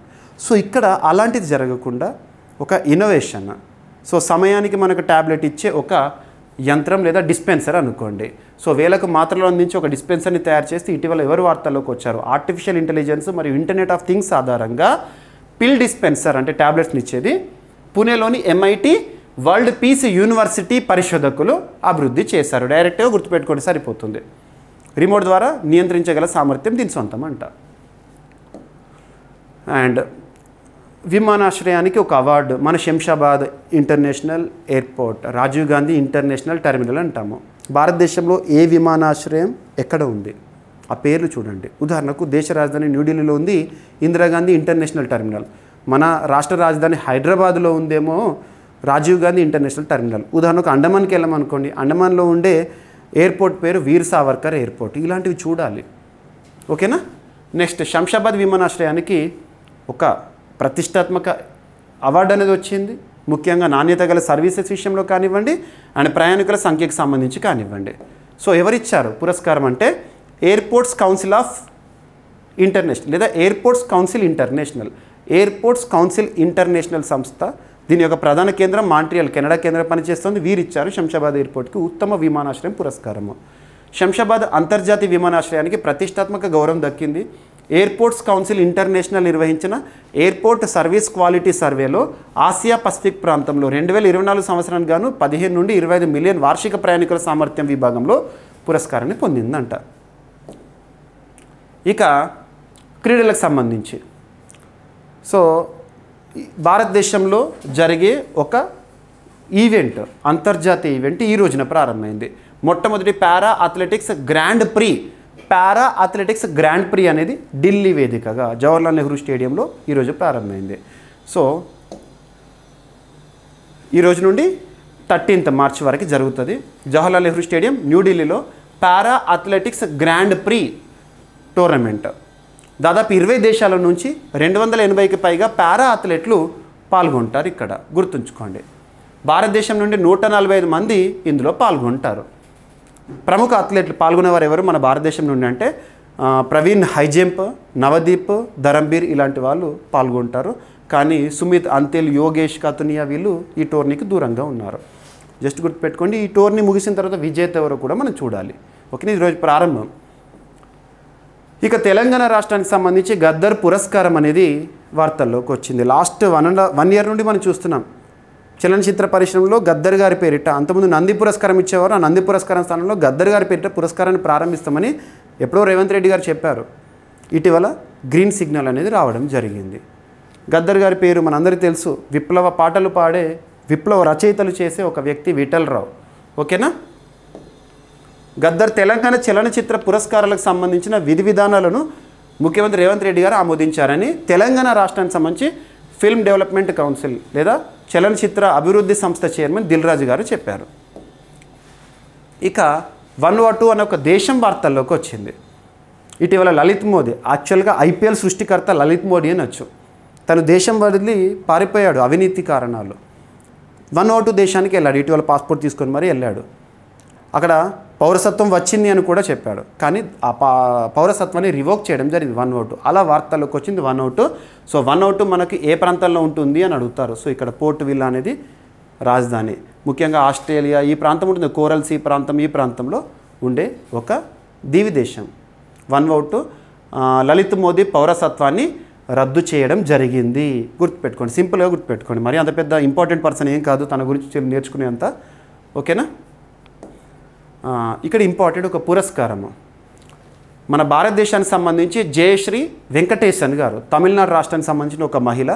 సో ఇక్కడ అలాంటిది జరగకుండా ఒక ఇన్నోవేషన్, సో సమయానికి మనకు ట్యాబ్లెట్ ఇచ్చే ఒక యంత్రం లేదా డిస్పెన్సర్ అనుకోండి. సో వేలకు మాత్రలు అందించి ఒక డిస్పెన్సర్ని తయారు చేస్తే ఇటీవల ఎవరు వార్తల్లోకి వచ్చారు, ఆర్టిఫిషియల్ ఇంటెలిజెన్స్ మరియు ఇంటర్నెట్ ఆఫ్ థింగ్స్ ఆధారంగా పిల్ డిస్పెన్సర్ అంటే ట్యాబ్లెట్స్ని ఇచ్చేది పూణేలోని MIT వరల్డ్ పీస్ యూనివర్సిటీ పరిశోధకులు అభివృద్ధి చేశారు. డైరెక్ట్గా గుర్తుపెట్టుకోండి సరిపోతుంది. రిమోట్ ద్వారా నియంత్రించగల సామర్థ్యం దీని సొంతం అంట. అండ్ విమానాశ్రయానికి ఒక అవార్డు మన Shamshabad international airport, Rajiv Gandhi international terminal అంటాము. భారతదేశంలో ఏ విమానాశ్రయం ఎక్కడ ఉంది ఆ పేర్లు చూడండి. ఉదాహరణకు దేశ రాజధాని న్యూఢిల్లీలో ఉంది ఇందిరాగాంధీ ఇంటర్నేషనల్ టెర్మినల్. మన రాష్ట్ర రాజధాని హైదరాబాద్లో ఉందేమో రాజీవ్ గాంధీ ఇంటర్నేషనల్ టెర్మినల్. ఉదాహరణకు అండమాన్కి వెళ్ళమనుకోండి, అండమాన్లో ఉండే ఎయిర్పోర్ట్ పేరు వీర్ సావర్కర్ ఎయిర్పోర్ట్. ఇలాంటివి చూడాలి, ఓకేనా. నెక్స్ట్ శంషాబాద్ విమానాశ్రయానికి ఒక ప్రతిష్టాత్మక అవార్డు అనేది వచ్చింది, ముఖ్యంగా నాణ్యత గల సర్వీసెస్ విషయంలో కానివ్వండి అండ్ ప్రయాణికుల సంఖ్యకు సంబంధించి కానివ్వండి. సో ఎవరిచ్చారు పురస్కారం అంటే ఎయిర్పోర్ట్స్ కౌన్సిల్ ఆఫ్ ఇంటర్నేషనల్ లేదా airports council international. Airports council international సంస్థ, దీని యొక్క ప్రధాన కేంద్రం మాంట్రియల్ కెనడా కేంద్రం పనిచేస్తుంది. వీరిచ్చారు శంషాబాద్ ఎయిర్పోర్ట్కి ఉత్తమ విమానాశ్రయం పురస్కారము. శంషాబాద్ అంతర్జాతీయ విమానాశ్రయానికి ప్రతిష్టాత్మక గౌరవం దక్కింది. ఎయిర్పోర్ట్స్ కౌన్సిల్ ఇంటర్నేషనల్ నిర్వహించిన ఎయిర్పోర్ట్ సర్వీస్ క్వాలిటీ సర్వేలో ఆసియా పసిఫిక్ ప్రాంతంలో 2024 సంవత్సరానికి గాను 15 నుండి 25 మిలియన్ వార్షిక ప్రయాణికుల సామర్థ్యం విభాగంలో పురస్కారాన్ని పొందిందంట. ఇక క్రీడలకు సంబంధించి సో భారతదేశంలో జరిగే ఒక ఈవెంట్, అంతర్జాతీయ ఈవెంట్ ఈ రోజున ప్రారంభమైంది. మొట్టమొదటి పారా అథ్లెటిక్స్ గ్రాండ్ ప్రీ అనేది ఢిల్లీ వేదికగా జవహర్లాల్ నెహ్రూ స్టేడియంలో ఈరోజు ప్రారంభమైంది. సో ఈ రోజు నుండి 13th మార్చ్ వరకు జరుగుతుంది. జవహర్లాల్ నెహ్రూ స్టేడియం న్యూఢిల్లీలో పారా అథ్లెటిక్స్ గ్రాండ్ ప్రీ టోర్నమెంట్. దాదాపు 20 దేశాల నుంచి 280కి పైగా పారా అథ్లెట్లు పాల్గొంటారు. ఇక్కడ గుర్తుంచుకోండి, భారతదేశం నుండి 145 మంది ఇందులో పాల్గొంటారు. ప్రముఖ అథ్లెట్లు పాల్గొనేవారు ఎవరు మన భారతదేశం నుండి అంటే ప్రవీణ్ హైజంప్, నవదీప్, ధరంబీర్ ఇలాంటి వాళ్ళు పాల్గొంటారు. కానీ సుమిత్ అంతెల్, యోగేష్ కతునియా వీళ్ళు ఈ టోర్నీకి దూరంగా ఉన్నారు. జస్ట్ గుర్తుపెట్టుకోండి, ఈ టోర్నీ ముగిసిన తర్వాత విజేత ఎవరో కూడా మనం చూడాలి. ఓకే, ఈరోజు ప్రారంభం. ఇక తెలంగాణ రాష్ట్రానికి సంబంధించి గద్దర్ పురస్కారం అనేది వార్తల్లోకి వచ్చింది. లాస్ట్ 1 year నుండి మనం చూస్తున్నాం చలనచిత్ర పరిశ్రమలో గద్దర్ గారి పేరిట, అంతకుముందు నంది పురస్కారం ఇచ్చేవారు, ఆ నంది పురస్కారం స్థానంలో గద్దర్ గారి పేరిట పురస్కారాన్ని ప్రారంభిస్తామని ఎప్పుడో రేవంత్ రెడ్డి గారు చెప్పారు. ఇటీవల గ్రీన్ సిగ్నల్ అనేది రావడం జరిగింది. గద్దర్ గారి పేరు మనందరికీ తెలుసు, విప్లవ పాటలు పాడే, విప్లవ రచయితలు చేసే ఒక వ్యక్తి విఠలరావు. ఓకేనా. గద్దర్ తెలంగాణ చలనచిత్ర పురస్కారాలకు సంబంధించిన విధి విధానాలను ముఖ్యమంత్రి రేవంత్ రెడ్డి గారు ఆమోదించారని తెలంగాణ రాష్ట్రానికి సంబంధించి ఫిల్మ్ డెవలప్మెంట్ కౌన్సిల్ లేదా చలనచిత్ర అభివృద్ధి సంస్థ చైర్మన్ దిల్ రాజు గారు చెప్పారు. ఇక 102 అనే ఒక దేశం వార్తల్లోకి వచ్చింది. ఇటీవల లలిత్ మోదీ, యాక్చువల్గా IPL సృష్టికర్త లలిత్ మోదీ అనొచ్చు, తను దేశం వదిలి పారిపోయాడు అవినీతి కారణాలు. 102 దేశానికి వెళ్ళాడు, ఇటీవల పాస్పోర్ట్ తీసుకొని మరీ వెళ్ళాడు. అక్కడ పౌరసత్వం వచ్చింది అని కూడా చెప్పాడు, కానీ ఆ పౌరసత్వాన్ని రివోక్ చేయడం జరిగింది 102. అలా వార్తల్లోకి వచ్చింది 102. సో 102 మనకి ఏ ప్రాంతంలో ఉంటుంది అని అడుగుతారు. సో ఇక్కడ పోర్ట్ విల్లా అనేది రాజధాని, ముఖ్యంగా ఆస్ట్రేలియా ఈ ప్రాంతం ఉంటుంది, కోరల్ సీ ప్రాంతం, ఈ ప్రాంతంలో ఉండే ఒక దీవి దేశం. 102 లలిత్ మోదీ పౌరసత్వాన్ని రద్దు చేయడం జరిగింది. గుర్తుపెట్టుకోండి, సింపుల్గా గుర్తుపెట్టుకోండి, మరి అంత పెద్ద ఇంపార్టెంట్ పర్సన్ ఏం కాదు, తన గురించి నేర్చుకునేంత. ఓకేనా. ఇక్కడ ఇంపార్టెంట్ ఒక పురస్కారము, మన భారతదేశానికి సంబంధించి జయశ్రీ వెంకటేశన్ గారు, తమిళనాడు రాష్ట్రానికి సంబంధించిన ఒక మహిళ,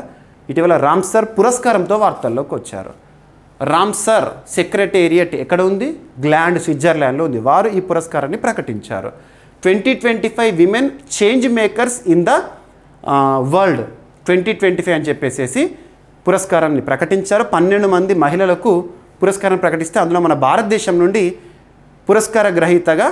ఇటీవల రామ్సర్ పురస్కారంతో వార్తల్లోకి వచ్చారు. రామ్సర్ సెక్రటేరియట్ ఎక్కడ ఉంది? గ్లాండ్, స్విట్జర్లాండ్లో ఉంది. వారు ఈ పురస్కారాన్ని ప్రకటించారు. 2025 women change makers in the world 2025 అని చెప్పేసి పురస్కారాన్ని ప్రకటించారు. 12 మంది మహిళలకు పురస్కారం ప్రకటిస్తే అందులో మన భారతదేశం నుండి పురస్కార గ్రహీతగా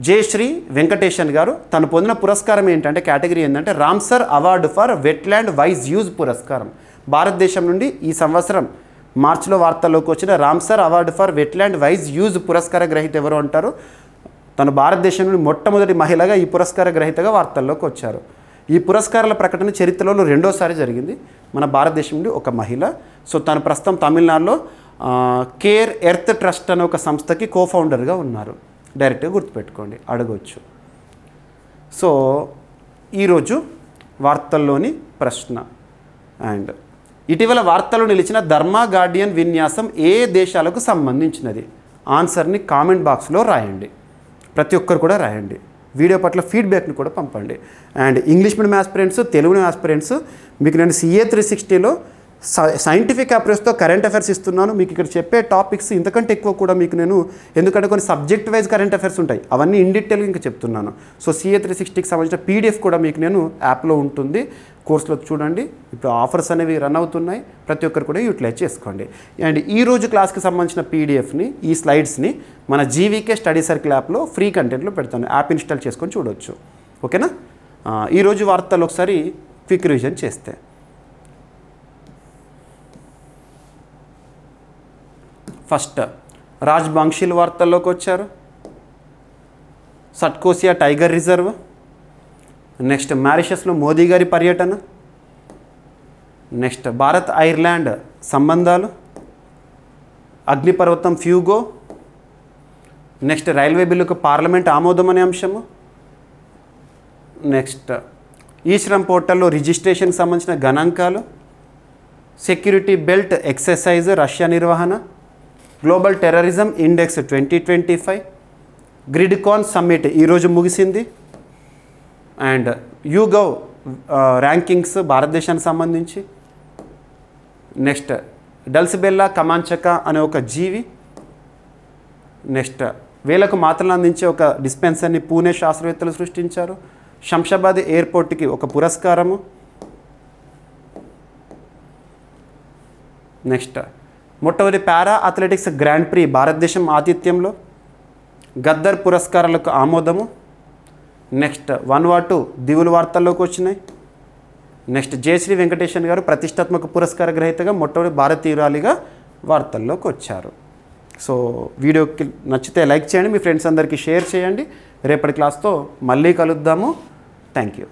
జయశ్రీ వెంకటేషన్ గారు తను పొందిన పురస్కారం ఏంటంటే కేటగిరీ ఏంటంటే Ramsar award for wetland wise use పురస్కారం. భారతదేశం నుండి ఈ సంవత్సరం మార్చిలో వార్తల్లోకి వచ్చిన Ramsar award for wetland wise use పురస్కార గ్రహీత ఎవరు అంటారు? తను భారతదేశం నుండి మొట్టమొదటి మహిళగా ఈ పురస్కార గ్రహీతగా వార్తల్లోకి వచ్చారు. ఈ పురస్కారాల ప్రకటన చరిత్రలో రెండోసారి జరిగింది మన భారతదేశం నుండి ఒక మహిళ. సో తను ప్రస్తుతం తమిళనాడులో కేర్ ఎర్త్ ట్రస్ట్ అనే ఒక సంస్థకి కోఫౌండర్గా ఉన్నారు. డైరెక్ట్గా గుర్తుపెట్టుకోండి, అడగవచ్చు. సో ఈరోజు వార్తల్లోని ప్రశ్న, అండ్ ఇటీవల వార్తల్లో నిలిచిన ధర్మా గార్డియన్ విన్యాసం ఏ దేశాలకు సంబంధించినది? ఆన్సర్ని కామెంట్ బాక్స్లో రాయండి. ప్రతి ఒక్కరు కూడా రాయండి. వీడియో పట్ల ఫీడ్బ్యాక్ని కూడా పంపండి. And English medium aspirants, Telugu medium aspirants, మీకు నేను CA 360లో సైంటిఫిక్ అప్రోచ్తో కరెంట్ అఫైర్స్ ఇస్తున్నాను. మీకు ఇక్కడ చెప్పే టాపిక్స్ ఇంతకంటే ఎక్కువ కూడా మీకు నేను, ఎందుకంటే కొన్ని సబ్జెక్ట్ వైజ్ కరెంట్ అఫైర్స్ ఉంటాయి, అవన్నీ ఇన్ డీటెయిల్గా ఇంకా చెప్తున్నాను. సో CA 360కి సంబంధించిన PDF కూడా మీకు నేను యాప్లో ఉంటుంది, కోర్సులో చూడండి. ఇప్పుడు ఆఫర్స్ అనేవి రన్ అవుతున్నాయి, ప్రతి ఒక్కరు కూడా యూటిలైజ్ చేసుకోండి. అండ్ ఈరోజు క్లాస్కి సంబంధించిన PDFని, ఈ స్లైడ్స్ని మన GVK స్టడీ సర్కిల్ యాప్లో ఫ్రీ కంటెంట్లో పెడతాను. యాప్ ఇన్స్టాల్ చేసుకొని చూడవచ్చు. ఓకేనా? ఈరోజు వార్తలు ఒకసారి క్విక్ రివిజన్ చేస్తే, ఫస్ట్ రాజ్బాంక్షిల్ వార్తల్లోకి వచ్చారు. సట్కోసియా టైగర్ రిజర్వ్. నెక్స్ట్ మారిషస్లో మోదీ గారి పర్యటన. నెక్స్ట్ భారత్ ఐర్లాండ్ సంబంధాలు. అగ్నిపర్వతం ఫ్యూగో. నెక్స్ట్ రైల్వే బిల్లుకు పార్లమెంట్ ఆమోదం అనే అంశము. నెక్స్ట్ ఈ శ్రమ్ పోర్టల్లో రిజిస్ట్రేషన్కి సంబంధించిన గణాంకాలు. సెక్యూరిటీ బెల్ట్ ఎక్సర్సైజ్ రష్యా నిర్వహణ. Global terrorism index 2025. గ్రిడ్కాన్ సమ్మిట్ ఈరోజు ముగిసింది. అండ్ యూగవ్ ర్యాంకింగ్స్ భారతదేశానికి సంబంధించి. నెక్స్ట్ డల్సిబెల్లా కమాంచకా అనే ఒక జీవి. నెక్స్ట్ వేలకు మాత్రలు అందించే ఒక డిస్పెన్సర్ని పూణే శాస్త్రవేత్తలు సృష్టించారు. శంషాబాద్ ఎయిర్పోర్ట్కి ఒక పురస్కారము. నెక్స్ట్ మొట్టమొదటి పారా అథ్లెటిక్స్ గ్రాండ్ ప్రీ భారతదేశం ఆతిథ్యంలో. గద్దర్ పురస్కారాలకు ఆమోదము. నెక్స్ట్ 1/2 దివులు వార్తల్లోకి వచ్చినాయి. నెక్స్ట్ జయశ్రీ వెంకటేషన్ గారు ప్రతిష్టాత్మక పురస్కార గ్రహీతగా మొట్టమొదటి భారతీయురాలిగా వార్తల్లోకి వచ్చారు. సో వీడియోకి నచ్చితే లైక్ చేయండి, మీ ఫ్రెండ్స్ అందరికీ షేర్ చేయండి. రేపటి క్లాస్తో మళ్ళీ కలుద్దాము. Thank you.